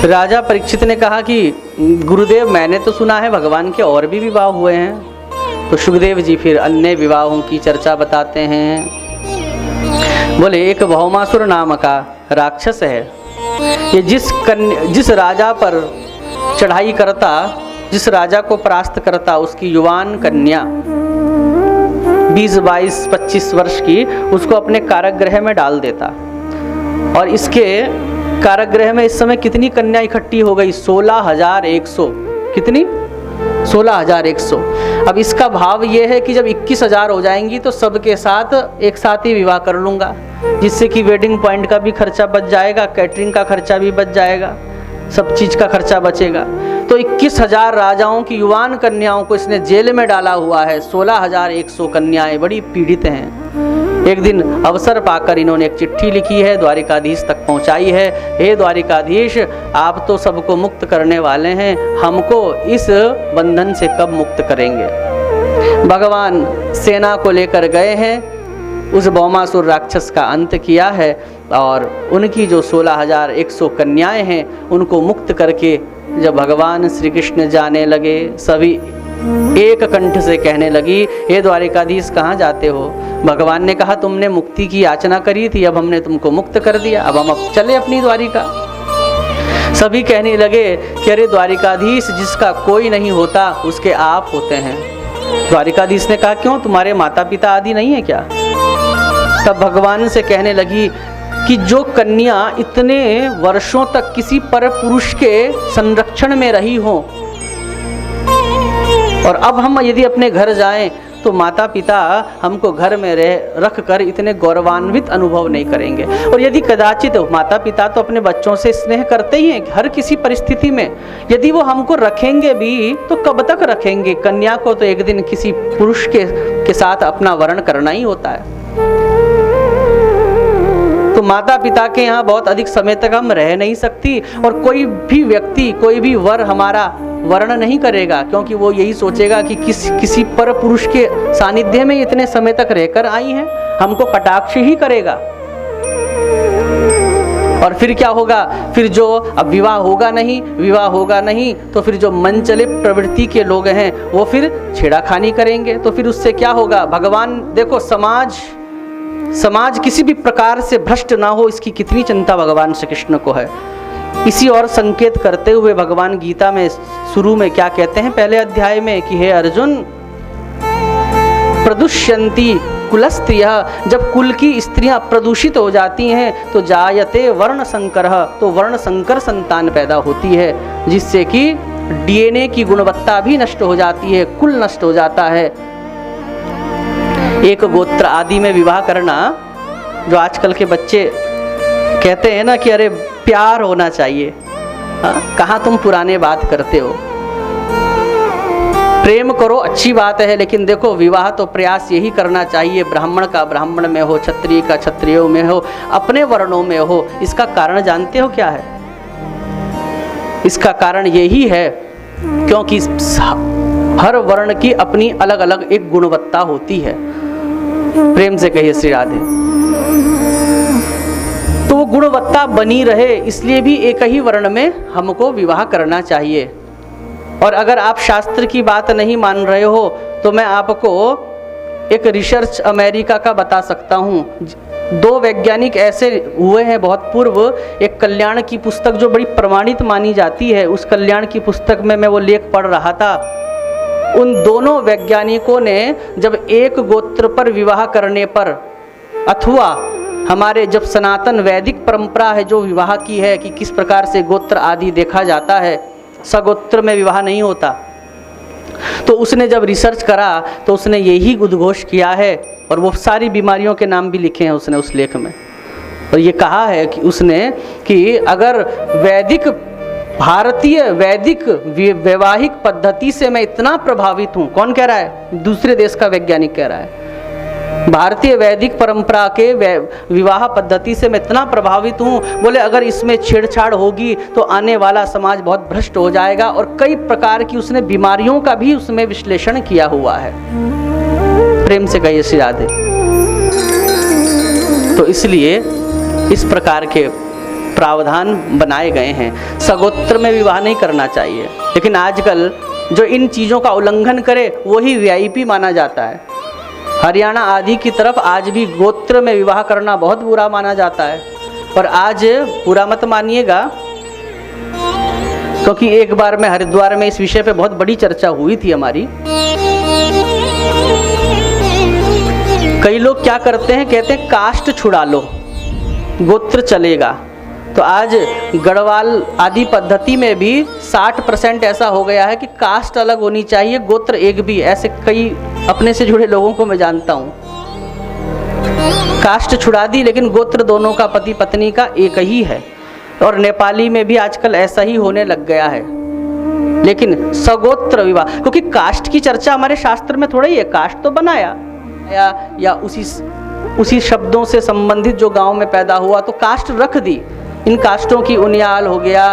राजा परीक्षित ने कहा कि गुरुदेव, मैंने तो सुना है भगवान के और भी विवाह हुए हैं। तो सुखदेव जी फिर अन्य विवाहों की चर्चा बताते हैं। बोले एक भौमासुर नाम का राक्षस है। ये जिस राजा पर चढ़ाई करता, जिस राजा को परास्त करता, उसकी युवान कन्या 20, 22, 25 वर्ष की, उसको अपने कारागृह में डाल देता। और इसके कारागृह में इस समय कितनी कन्या इकट्ठी हो गई? 16,100। कितनी? 16,100। अब इसका भाव ये है कि जब 21,000 हो जाएंगी तो सबके साथ एक साथ ही विवाह कर लूँगा, जिससे कि वेडिंग पॉइंट का भी खर्चा बच जाएगा, कैटरिंग का खर्चा भी बच जाएगा, सब चीज़ का खर्चा बचेगा। तो 21,000 राजाओं की युवान कन्याओं को इसने जेल में डाला हुआ है। 16,100 कन्याएं बड़ी पीड़ित हैं। एक दिन अवसर पाकर इन्होंने एक चिट्ठी लिखी है, द्वारिकाधीश तक पहुंचाई है। हे द्वारिकाधीश, आप तो सबको मुक्त करने वाले हैं, हमको इस बंधन से कब मुक्त करेंगे? भगवान सेना को लेकर गए हैं, उस भौमासुर राक्षस का अंत किया है और उनकी जो 16,100 कन्याएं हैं उनको मुक्त करके जब भगवान श्री कृष्ण जाने लगे, सभी एक कंठ से कहने लगी, हे द्वारिकाधीश कहाँ जाते हो? भगवान ने कहा, तुमने मुक्ति की याचना करी थी, अब हमने तुमको मुक्त कर दिया, अब हम चले अपनी द्वारिका। सभी कहने लगे कि अरे द्वारिकाधीश, जिसका कोई नहीं होता उसके आप होते हैं। द्वारिकाधीश ने कहा, क्यों, तुम्हारे माता पिता आदि नहीं है क्या? तब भगवान से कहने लगी कि जो कन्या इतने वर्षों तक किसी पर पुरुष के संरक्षण में रही हो और अब हम यदि अपने घर जाएं तो माता पिता हमको घर में रख कर इतने गौरवान्वित अनुभव नहीं करेंगे। और यदि कदाचित माता पिता तो अपने बच्चों से स्नेह करते ही हैं हर किसी परिस्थिति में, यदि वो हमको रखेंगे भी तो कब तक रखेंगे? कन्या को तो एक दिन किसी पुरुष के साथ अपना वर्ण करना ही होता है। तो माता पिता के यहाँ बहुत अधिक समय तक हम रह नहीं सकती और कोई भी व्यक्ति, कोई भी वर हमारा वर्ण नहीं करेगा, क्योंकि वो यही सोचेगा कि किसी पर पुरुष के सानिध्य में इतने समय तक रहकर आई हैं, हमको कटाक्ष ही करेगा। और फिर क्या होगा? फिर जो अब विवाह होगा नहीं तो फिर जो मन चले प्रवृत्ति के लोग हैं वो फिर छेड़ाखानी करेंगे, तो फिर उससे क्या होगा? भगवान देखो, समाज किसी भी प्रकार से भ्रष्ट ना हो, इसकी कितनी चिंता भगवान श्री कृष्ण को है। इसी और संकेत करते हुए भगवान गीता में शुरू में क्या कहते हैं, पहले अध्याय में, कि हे अर्जुन, प्रदुष्यन्ति कुलस्त्रियः, जब कुल की स्त्रियां प्रदूषित हो जाती हैं तो जायते वर्ण संकरः, तो वर्ण संकर संतान पैदा होती है, जिससे कि डीएनए की गुणवत्ता भी नष्ट हो जाती है, कुल नष्ट हो जाता है। एक गोत्र आदि में विवाह करना, जो आजकल के बच्चे कहते हैं ना कि अरे प्यार होना चाहिए, कहाँ तुम पुराने बात करते हो? प्रेम करो, अच्छी बात है, लेकिन देखो विवाह तो प्रयास यही करना चाहिए, ब्राह्मण का ब्राह्मण में हो, क्षत्रिय का क्षत्रियों में हो, अपने वर्णों में हो। इसका कारण जानते हो क्या है? इसका कारण यही है क्योंकि हर वर्ण की अपनी अलग अलग एक गुणवत्ता होती है। प्रेम से कहिए श्री राधे। तो वो गुणवत्ता बनी रहे इसलिए भी एक ही वर्ण में हमको विवाह करना चाहिए। और अगर आप शास्त्र की बात नहीं मान रहे हो तो मैं आपको एक रिसर्च अमेरिका का बता सकता हूँ। 2 वैज्ञानिक ऐसे हुए हैं बहुत पूर्व। एक कल्याण की पुस्तक जो बड़ी प्रमाणित मानी जाती है, उस कल्याण की पुस्तक में मैं वो लेख पढ़ रहा था। उन दोनों वैज्ञानिकों ने जब एक गोत्र पर विवाह करने पर, अथवा हमारे जब सनातन वैदिक परंपरा है जो विवाह की है कि किस प्रकार से गोत्र आदि देखा जाता है, सगोत्र में विवाह नहीं होता, तो उसने जब रिसर्च करा तो उसने यही उद्घोष किया है और वो सारी बीमारियों के नाम भी लिखे हैं उसने उस लेख में। और ये कहा है कि उसने कि अगर भारतीय वैदिक वैवाहिक पद्धति से मैं इतना प्रभावित हूँ, कौन कह रहा है? दूसरे देश का वैज्ञानिक कह रहा है। भारतीय वैदिक परंपरा के विवाह पद्धति से मैं इतना प्रभावित हूँ, बोले अगर इसमें छेड़छाड़ होगी तो आने वाला समाज बहुत भ्रष्ट हो जाएगा। और कई प्रकार की उसने बीमारियों का भी उसमें विश्लेषण किया हुआ है। प्रेम से कहिए श्री राधे। तो इसलिए इस प्रकार के प्रावधान बनाए गए हैं। सगोत्र में विवाह नहीं करना चाहिए, लेकिन आजकल जो इन चीज़ों का उल्लंघन करे वही वीआईपी माना जाता है। हरियाणा आदि की तरफ आज भी गोत्र में विवाह करना बहुत बुरा माना जाता है। पर आज बुरा मत मानिएगा, क्योंकि एक बार मैं हरिद्वार में इस विषय पे बहुत बड़ी चर्चा हुई थी हमारी। कई लोग क्या करते हैं, कहते हैं कास्ट छुड़ा लो, गोत्र चलेगा। तो आज गढ़वाल आदि पद्धति में भी 60% ऐसा हो गया है कि कास्ट अलग होनी चाहिए, गोत्र एक भी। ऐसे कई अपने से जुड़े लोगों को मैं जानता हूँ। कास्ट छुड़ा दी लेकिन गोत्र दोनों का, पति पत्नी का एक ही है। और नेपाली में भी आजकल ऐसा ही होने लग गया है। लेकिन सगोत्र विवाह, क्योंकि कास्ट की चर्चा हमारे शास्त्र में थोड़ा ही है। कास्ट तो बनाया या उसी शब्दों से संबंधित जो गांव में पैदा हुआ तो कास्ट रख दी। इन कास्टों की उनियाल हो गया,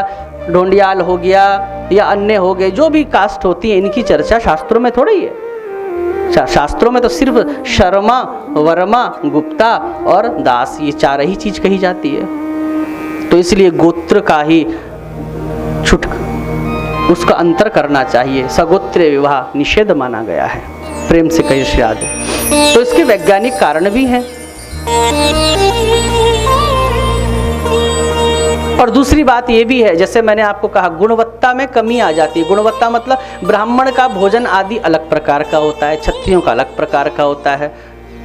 ढोंडियाल हो गया या अन्य हो गए, जो भी कास्ट होती है इनकी चर्चा शास्त्रों में थोड़ी है। शास्त्रों में तो सिर्फ शर्मा, वर्मा, गुप्ता और दास, ये 4 ही चीज कही जाती है। तो इसलिए गोत्र का ही उसका अंतर करना चाहिए। सगोत्र विवाह निषेध माना गया है। प्रेम से कहिए श्री राधे। तो इसके वैज्ञानिक कारण भी हैं। और दूसरी बात ये भी है, जैसे मैंने आपको कहा, गुणवत्ता में कमी आ जाती है। गुणवत्ता मतलब ब्राह्मण का भोजन आदि अलग प्रकार का होता है, क्षत्रियों का अलग प्रकार का होता है,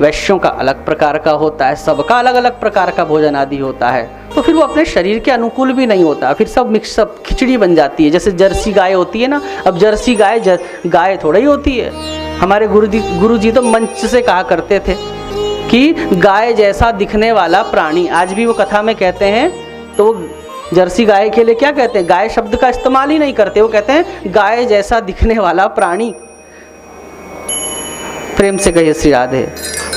वैश्यों का अलग प्रकार का होता है, सबका अलग अलग प्रकार का भोजन आदि होता है। तो फिर वो अपने शरीर के अनुकूल भी नहीं होता, फिर सब मिक्सअप खिचड़ी बन जाती है। जैसे जर्सी गाय होती है ना, अब जर्सी गाय थोड़ा ही होती है। हमारे गुरुजी तो मंच से कहा करते थे कि गाय जैसा दिखने वाला प्राणी, आज भी वो कथा में कहते हैं। तो जर्सी गाय के लिए क्या कहते हैं? गाय शब्द का इस्तेमाल ही नहीं करते, वो कहते हैं गाय जैसा दिखने वाला प्राणी। प्रेम से कहिए श्री राधे।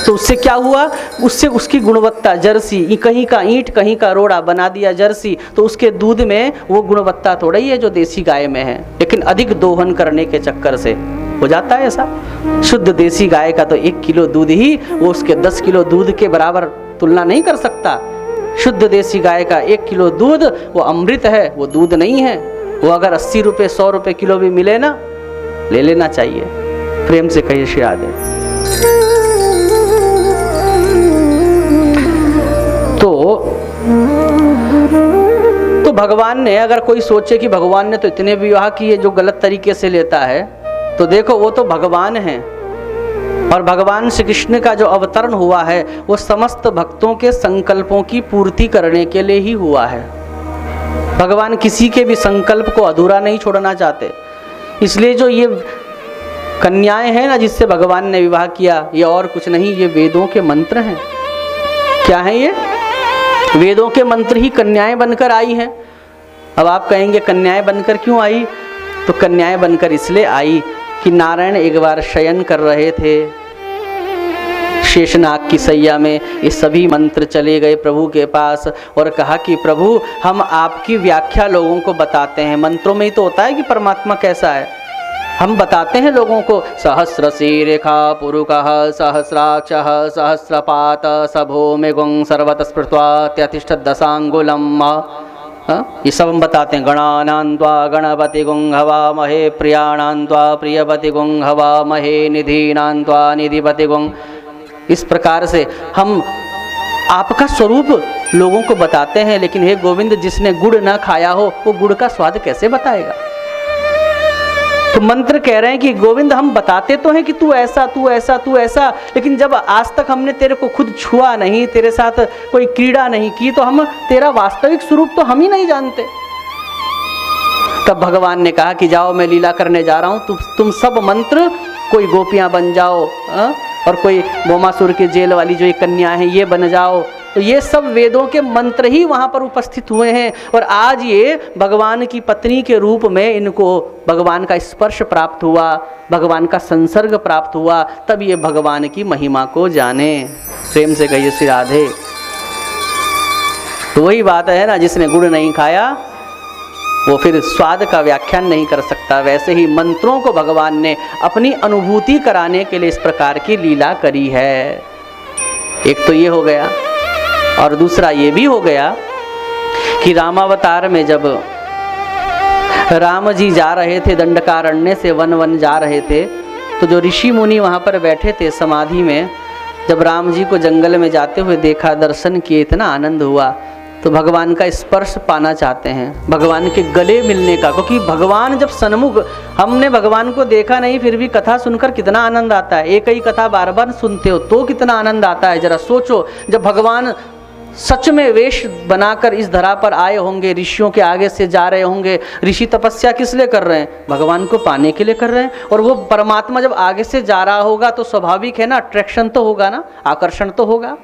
तो उससे क्या हुआ? उससे उसकी गुणवत्ता, जर्सी कहीं का ईंट कहीं का रोड़ा बना दिया जर्सी, तो उसके दूध में वो गुणवत्ता थोड़ा ही है जो देसी गाय में है। लेकिन अधिक दोहन करने के चक्कर से हो जाता है ऐसा। शुद्ध देसी गाय का तो 1 किलो दूध ही वो उसके 10 किलो दूध के बराबर तुलना नहीं कर सकता। शुद्ध देसी गाय का 1 किलो दूध वो अमृत है, वो दूध नहीं है। वो अगर 80 रुपये 100 रुपये किलो भी मिले ना, ले लेना चाहिए। प्रेम से कहिए श्री राधे। तो भगवान ने, अगर कोई सोचे कि भगवान ने तो इतने विवाह किए जो गलत तरीके से लेता है, तो देखो वो तो भगवान हैं। और भगवान श्री कृष्ण का जो अवतरण हुआ है वो समस्त भक्तों के संकल्पों की पूर्ति करने के लिए ही हुआ है। भगवान किसी के भी संकल्प को अधूरा नहीं छोड़ना चाहते। इसलिए जो ये कन्याएं हैं ना जिससे भगवान ने विवाह किया, ये और कुछ नहीं, ये वेदों के मंत्र हैं। क्या है ये? वेदों के मंत्र ही कन्याएं बनकर आई हैं। अब आप कहेंगे कन्याएं बनकर क्यों आई? तो कन्याएं बनकर इसलिए आई कि नारायण एक बार शयन कर रहे थे, शेषनाग की सैया में ये सभी मंत्र चले गए प्रभु के पास और कहा कि प्रभु हम आपकी व्याख्या लोगों को बताते हैं। मंत्रों में ही तो होता है कि परमात्मा कैसा है, हम बताते हैं लोगों को। सहस्र शीरेखा पुरुकः सहस्राक्षः सहस्रपात सभो मेघुं सर्वतः स्पृष्ट्वा त्यतिष्ठत् दशांगुलम्। ये सब हम बताते हैं। गणानान्त्वा गणपतिगुं हवामहे प्रियाणान्त्वा प्रियपतिगुं हवामहे निधीनान्त्वा निधिपतिगुं। इस प्रकार से हम आपका स्वरूप लोगों को बताते हैं। लेकिन हे गोविंद, जिसने गुड़ ना खाया हो वो गुड़ का स्वाद कैसे बताएगा? तो मंत्र कह रहे हैं कि गोविंद हम बताते तो हैं कि तू ऐसा तू ऐसा तू ऐसा, लेकिन जब आज तक हमने तेरे को खुद छुआ नहीं, तेरे साथ कोई क्रीड़ा नहीं की, तो हम तेरा वास्तविक स्वरूप तो हम ही नहीं जानते। तब भगवान ने कहा कि जाओ मैं लीला करने जा रहा हूं, तुम सब मंत्र कोई गोपियां बन जाओ और कोई बोमासुर की जेल वाली जो ये कन्या है ये बन जाओ। तो ये सब वेदों के मंत्र ही वहाँ पर उपस्थित हुए हैं और आज ये भगवान की पत्नी के रूप में इनको भगवान का स्पर्श प्राप्त हुआ, भगवान का संसर्ग प्राप्त हुआ, तब ये भगवान की महिमा को जाने। प्रेम से कहिए श्री राधे। तो वही बात है ना, जिसने गुड़ नहीं खाया वो फिर स्वाद का व्याख्यान नहीं कर सकता। वैसे ही मंत्रों को भगवान ने अपनी अनुभूति कराने के लिए इस प्रकार की लीला करी है। एक तो ये हो गया और दूसरा ये भी हो गया कि रामावतार में जब राम जी जा रहे थे दंडकारण्य से वन जा रहे थे, तो जो ऋषि मुनि वहाँ पर बैठे थे समाधि में, जब राम जी को जंगल में जाते हुए देखा, दर्शन किए, इतना आनंद हुआ। तो भगवान का स्पर्श पाना चाहते हैं, भगवान के गले मिलने का, क्योंकि भगवान जब सन्मुख, हमने भगवान को देखा नहीं फिर भी कथा सुनकर कितना आनंद आता है। एक ही कथा बार बार सुनते हो तो कितना आनंद आता है। जरा सोचो, जब भगवान सच में वेश बनाकर इस धरा पर आए होंगे, ऋषियों के आगे से जा रहे होंगे, ऋषि तपस्या किस लिए कर रहे हैं? भगवान को पाने के लिए कर रहे हैं। और वो परमात्मा जब आगे से जा रहा होगा तो स्वाभाविक है ना, अट्रैक्शन तो होगा ना, आकर्षण तो होगा।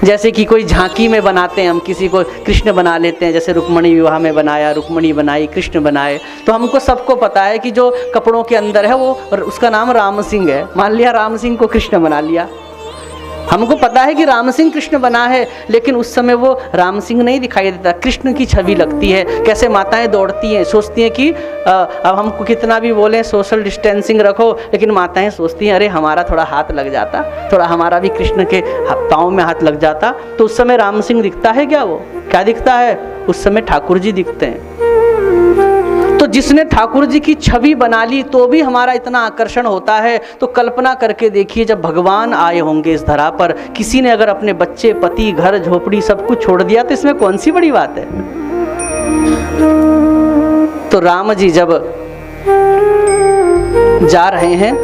जैसे कि कोई झांकी में बनाते हैं, हम किसी को कृष्ण बना लेते हैं, जैसे रुक्मणी विवाह में बनाया, रुक्मणी बनाई, कृष्ण बनाए, तो हमको सबको पता है कि जो कपड़ों के अंदर है वो, उसका नाम राम सिंह है। मान लिया राम सिंह को कृष्ण बना लिया, हमको पता है कि राम सिंह कृष्ण बना है, लेकिन उस समय वो राम सिंह नहीं दिखाई देता, कृष्ण की छवि लगती है। कैसे माताएं दौड़ती हैं, सोचती हैं कि अब हमको कितना भी बोलें सोशल डिस्टेंसिंग रखो, लेकिन माताएं सोचती हैं अरे हमारा थोड़ा हाथ लग जाता, थोड़ा हमारा भी कृष्ण के पाँव में हाथ लग जाता। तो उस समय राम सिंह दिखता है क्या? वो क्या दिखता है? उस समय ठाकुर जी दिखते हैं। तो जिसने ठाकुर जी की छवि बना ली तो भी हमारा इतना आकर्षण होता है। तो कल्पना करके देखिए, जब भगवान आए होंगे इस धरा पर, किसी ने अगर अपने बच्चे, पति, घर, झोपड़ी सब कुछ छोड़ दिया तो इसमें कौन सी बड़ी बात है? तो राम जी जब जा रहे हैं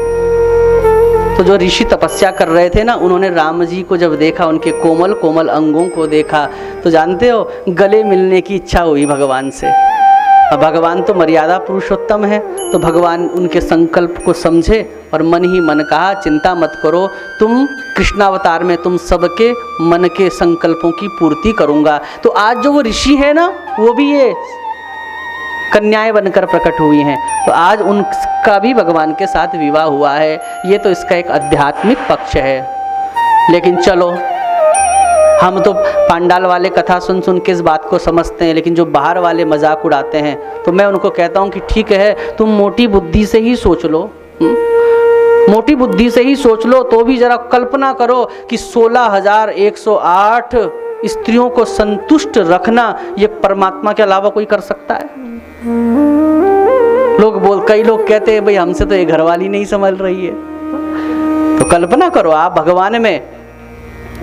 तो जो ऋषि तपस्या कर रहे थे ना, उन्होंने राम जी को जब देखा, उनके कोमल कोमल अंगों को देखा, तो जानते हो गले मिलने की इच्छा हुई भगवान से। अब भगवान तो मर्यादा पुरुषोत्तम है, तो भगवान उनके संकल्प को समझे और मन ही मन कहा चिंता मत करो, तुम कृष्णावतार में तुम सबके मन के संकल्पों की पूर्ति करूंगा। तो आज जो वो ऋषि है ना, वो भी ये कन्याएं बनकर प्रकट हुई हैं, तो आज उनका भी भगवान के साथ विवाह हुआ है। ये तो इसका एक आध्यात्मिक पक्ष है। लेकिन चलो, हम तो पांडाल वाले कथा सुन सुन के इस बात को समझते हैं, लेकिन जो बाहर वाले मजाक उड़ाते हैं, तो मैं उनको कहता हूँ कि ठीक है, तुम मोटी बुद्धि से ही सोच लो, मोटी बुद्धि से ही सोच लो, तो भी जरा कल्पना करो कि 16,108 स्त्रियों को संतुष्ट रखना ये परमात्मा के अलावा कोई कर सकता है? कई लोग कहते हैं भाई हमसे तो ये घरवाली नहीं संभल रही है। तो कल्पना करो, आप भगवान में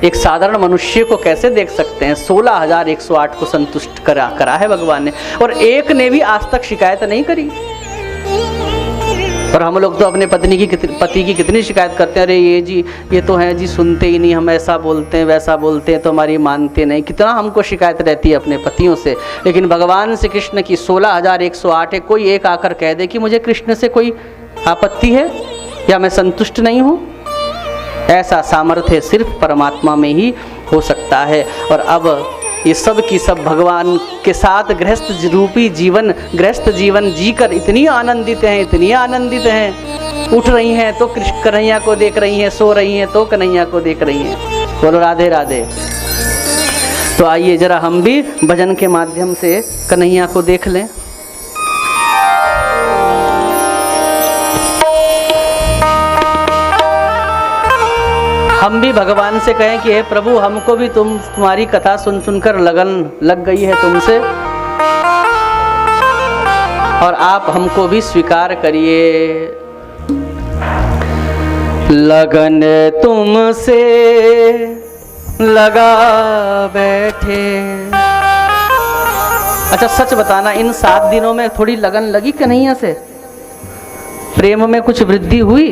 एक साधारण मनुष्य को कैसे देख सकते हैं? 16,108 को संतुष्ट करा है भगवान ने, और एक ने भी आज तक शिकायत नहीं करी। और हम लोग तो अपने पति की कितनी शिकायत करते हैं, अरे ये जी ये तो है जी, सुनते ही नहीं, हम ऐसा बोलते हैं वैसा बोलते हैं तो हमारी मानते नहीं, कितना हमको शिकायत रहती है अपने पतियों से। लेकिन भगवान से कृष्ण की 16,108 है, कोई एक आकर कह दे कि मुझे कृष्ण से कोई आपत्ति है या मैं संतुष्ट नहीं हूँ, ऐसा सामर्थ्य सिर्फ परमात्मा में ही हो सकता है। और अब ये सब की सब भगवान के साथ गृहस्थ रूपी जीवन, गृहस्थ जीवन जीकर इतनी आनंदित हैं, इतनी आनंदित हैं उठ रही हैं तो कृष्ण कन्हैया को देख रही हैं, सो रही हैं तो कन्हैया को देख रही हैं। बोलो राधे राधे। तो आइए जरा हम भी भजन के माध्यम से कन्हैया को देख लें। हम भी भगवान से कहें कि हे प्रभु, हमको भी तुम्हारी कथा सुन सुनकर लगन लग गई है तुमसे, और आप हमको भी स्वीकार करिए। लगन तुमसे लगा बैठे। अच्छा सच बताना, इन 7 दिनों में थोड़ी लगन लगी कन्हैया से? प्रेम में कुछ वृद्धि हुई?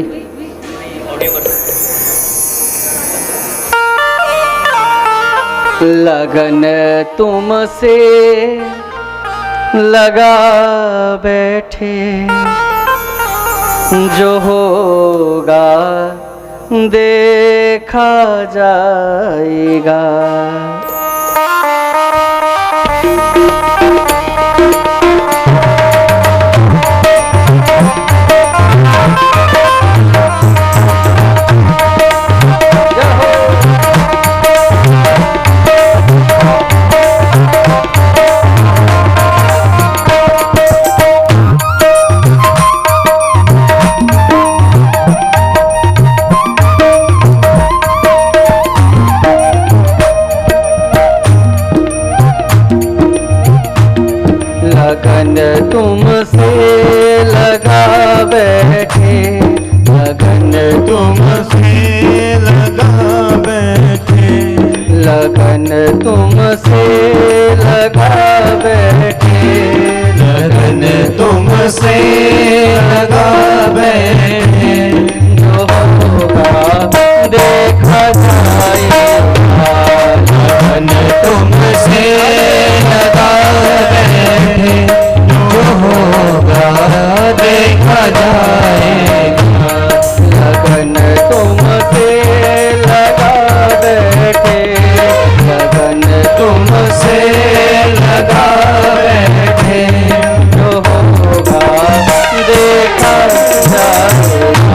लगन तुमसे लगा बैठे, जो होगा देखा जाएगा। लगन तुमसे लगा बैठे, लगन तुमसे लगा बैठे, लगन तुमसे लगा बैठे, लगन तुमसे लगा बैठे, जो होगा देखा जाएगा। लगन तुमसे लगा बैठे, जो होगा देखा जाएगा। लगन तुमसे लगा बैठे, लगन तुमसे लगा बैठे, जो होगा देखा जाएगा,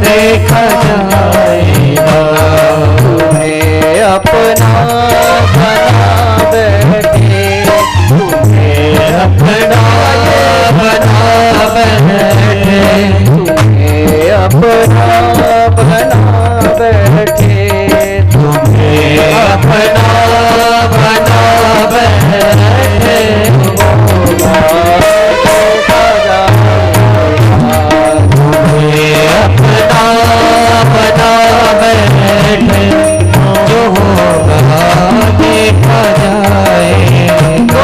देखा जाएगा। तुम्हें अपना बना बैठे, तुम्हें अपना बना बैठे, तुम्हें अपना बना बैठे, तुम्हें अपना बना बैठे, देखा जाएगा। तुम्हें अपना बना बैठे, जो होगा देखा जाएगा।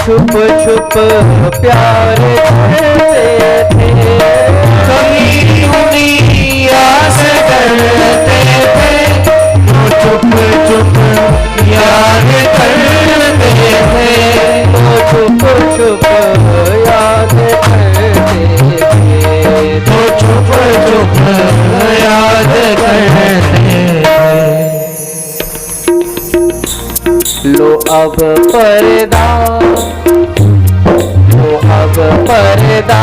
छुप छुप प्यार करते थे, कभी दुनिया से डरते थे, तो छुप छुप याद करते थे, तो छुप छुप याद करते थे, तो छुप छुप याद करते थे। लो अब पर्दा, लो अब पर्दा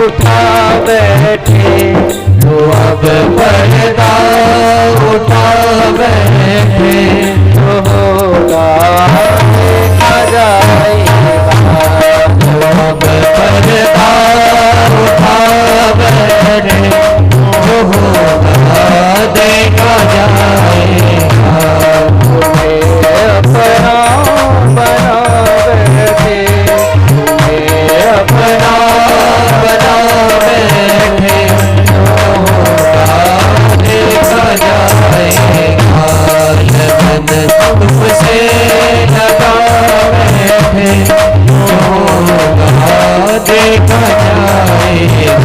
उठा बैठे, लो अब पर्दा उठा बैठे, जो होगा देखा जाएगा। लो अब पर्दा उठा बैठे, जो होगा देखा जाएगा। अपना बना बैठे, तुम्हें अपना बना बैठे, जो होगा देखा जाएगा। लगन
होगा देखा जाएगा।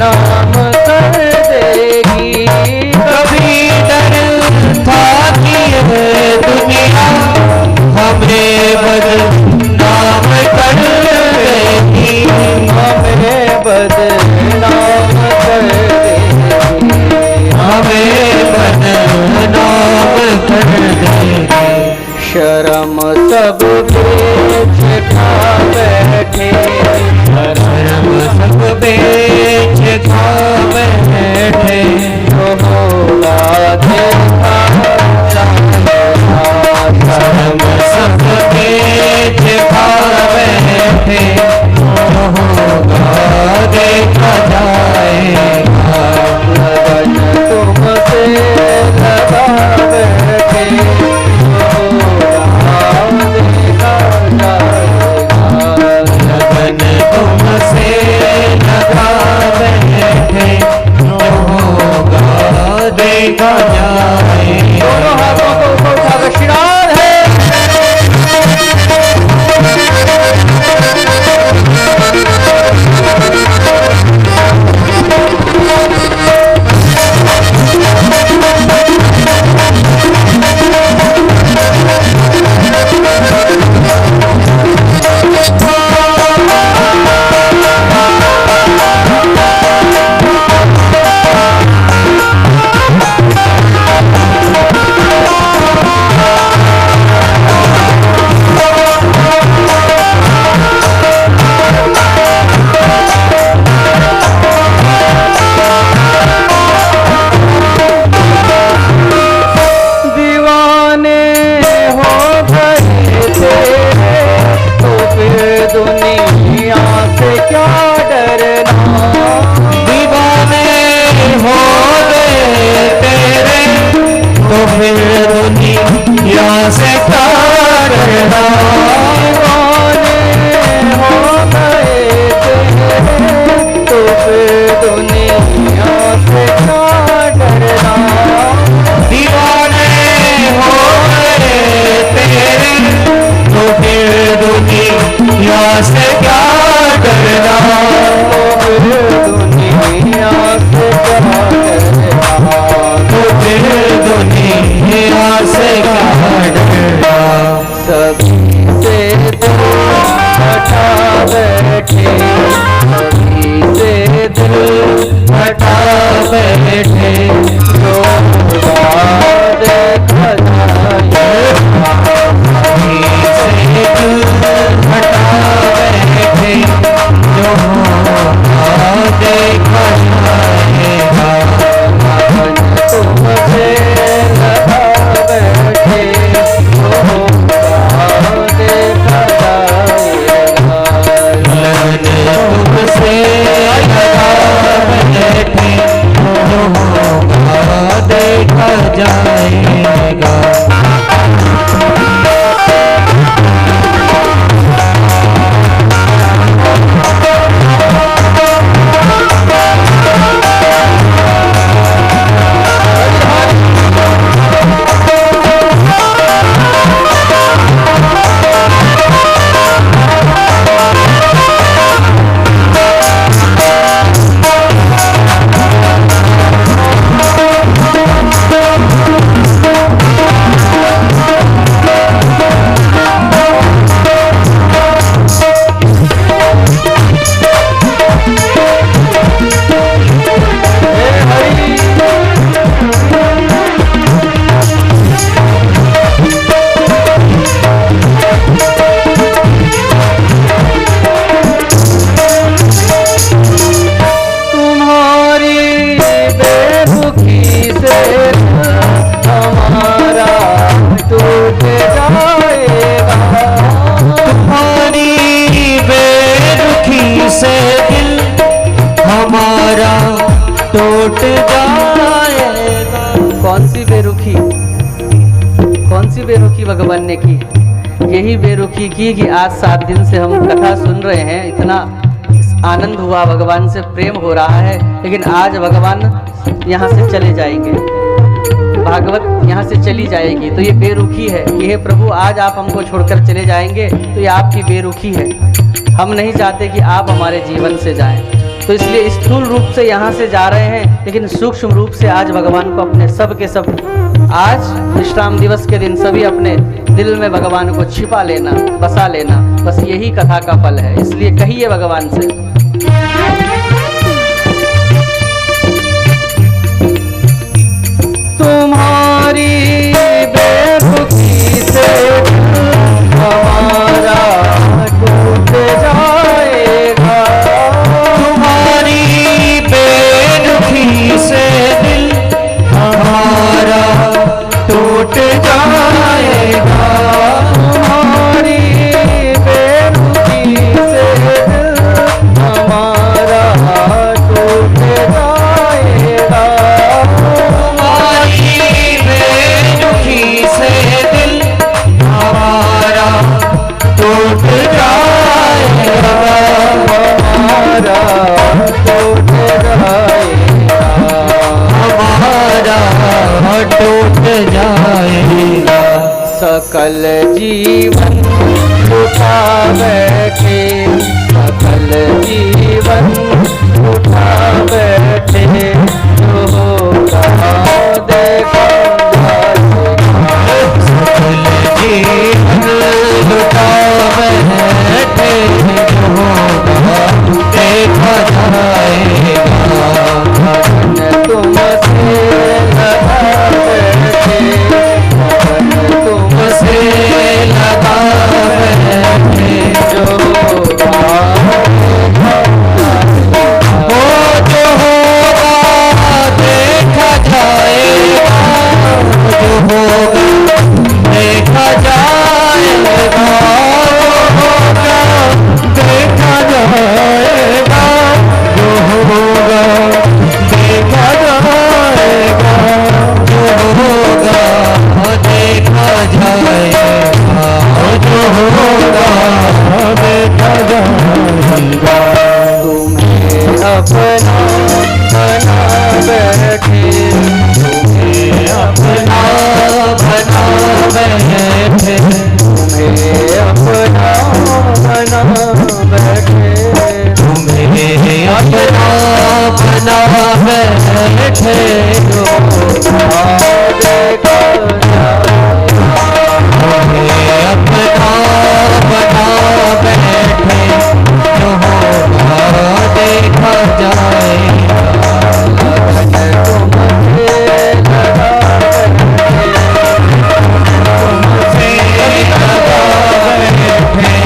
नाम कर देगी,
कभी डर था कि ये दुनिया हमें बदनाम कर देगी,
हमें बदनाम कर देगी,
हमें बदनाम कर देगी।
शर्म सब बेच खा बैठे,
शर्म सब बेच खा बैठे,
तो होगा देखा जाएगा।
शर्म सब बेच खा बैठे, तो होगा देखा जाएगा।
लगन तुमसे लगा बैठे, तो होगा देखा जाएगा।
लगन तुमसे लगा बैठे, तो होगा देखा जाएगा।
दोनों हाथों को ऊपर उठाकर श्री राधे। दीवाने हो गए थे तो फिर दुनिया से क्या डरना।
दीवाने हो गए तेरे, तो फिर दुनिया से क्या डरना।
दीवाने हो गए थे तो फिर दुनिया से क्या डरना।
दीवाने हो गए तेरे, तो फिर दुनिया से क्या डरना।
तो फिर दुनिया से क्या डरना।
तो फिर दुनिया से क्या डरना।
सभी से दिल हटा बैठे, सभी से दिल
हटा बैठे,
जो होगा देखा जाएगा।
से दिल हटा बैठे, जो होगा देखा जाएगा।
लगन तुमसे लगा बैठे, जो होगा देखा जाएगा।
लगन तुमसे लगा बैठे, जो होगा
देखिए कि आज 7 दिन से हम कथा सुन रहे हैं, इतना आनंद हुआ, भगवान से प्रेम हो रहा है, लेकिन आज भगवान यहाँ से चले जाएंगे, भागवत यहाँ से चली जाएगी। तो ये बेरुखी है कि हे प्रभु आज आप हमको छोड़कर चले जाएंगे, तो ये आपकी बेरुखी है। हम नहीं चाहते कि आप हमारे जीवन से जाएं, तो इसलिए स्थूल रूप से यहाँ से जा रहे हैं, लेकिन सूक्ष्म रूप से आज भगवान को अपने सब के सब, आज विश्राम दिवस के दिन सभी अपने दिल में भगवान को छिपा लेना, बसा लेना, बस यही कथा का फल है। इसलिए कहिए भगवान से, तुम्हारी बेरुखी से हमारा टूट जाएगा,
तुम्हारी बेरुखी से दिल हमारा टूट जाएगा,
तुम्हारी बेरुखी से दिल हमारा टूट जाएगा,
तुम्हारी बेरुखी से दिल हमारा टूट जाएगा,
हमारा टूट जाएगा,
हमारा टूट जाएगा।
सकल जीवन उठा बैठे, सकल जीवन उठा बैठे, जो होगा देखा जाएगा,
सकल जीवन लुटा बैठे, जो होगा देखा जाएगा,
भगन तुमसे लगा बैठे, भगन तुमसे
से लगा बैठे,
जो होगा
वो जो होगा देखा जाएगा, जो होगा देखा जाएगा, जो होगा देखा जाएगा, जो होगा देखा जाएगा, जो होगा देखा जाएगा, जो होगा देखा जाएगा।
तुम्हें अपना बना बैठे, तुम्हें अपना
बना बैठे,
तुम्हें अपना बना बैठे,
तुम्हें अपना बना बैठे,
जो होगा देखा जाएगा,
तुम्हें अपना बना बैठे, जो होगा देखा जाएगा।
भगन तुमसे लगा बैठे,
तुमसे लगा बैठे,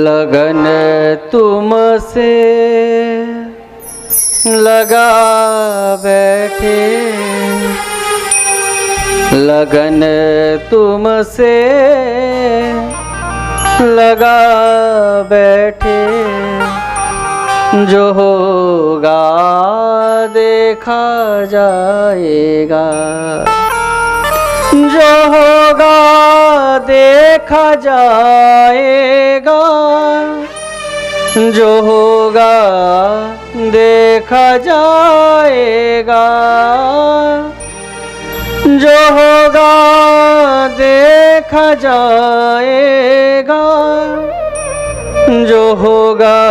लगन तुमसे लगा बैठे, लगन तुमसे लगा बैठे, जो होगा देखा जाएगा, जो होगा देखा जाएगा, जो होगा देखा जाएगा, जो होगा देखा जाएगा, जो होगा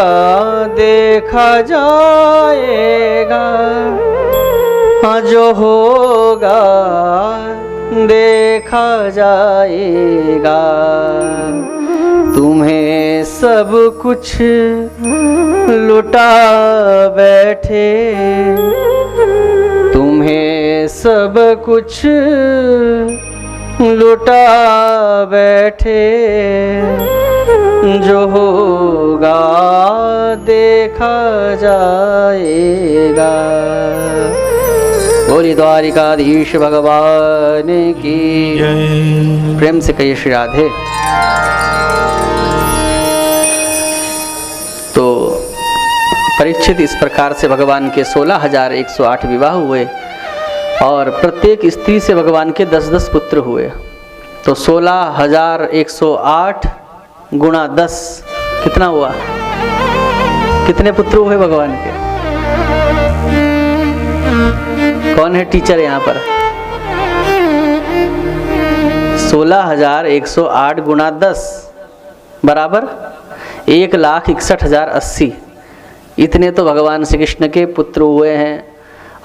देखा जाएगा, हाँ जो होगा देखा जाएगा। तुम्हें सब कुछ लुटा बैठे, तुम्हें सब कुछ लुटा बैठे, जो होगा देखा जाएगा। बोली द्वारिकाधीश भगवान की प्रेम से कहिए श्री राधे। तो परीक्षित इस प्रकार से भगवान के 16,108 विवाह हुए और प्रत्येक स्त्री से भगवान के 10-10 पुत्र हुए। तो 16,108 गुणा 10 कितना हुआ? कितने पुत्र हुए भगवान के? कौन है टीचर यहाँ पर? 16,108 गुणा 10 बराबर 1,61,080। इतने तो भगवान श्री कृष्ण के पुत्र हुए हैं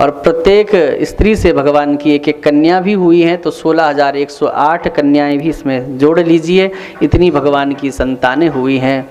और प्रत्येक स्त्री से भगवान की एक एक कन्या भी हुई हैं। तो 16,108 कन्याएं भी इसमें जोड़ लीजिए, इतनी भगवान की संतानें हुई हैं।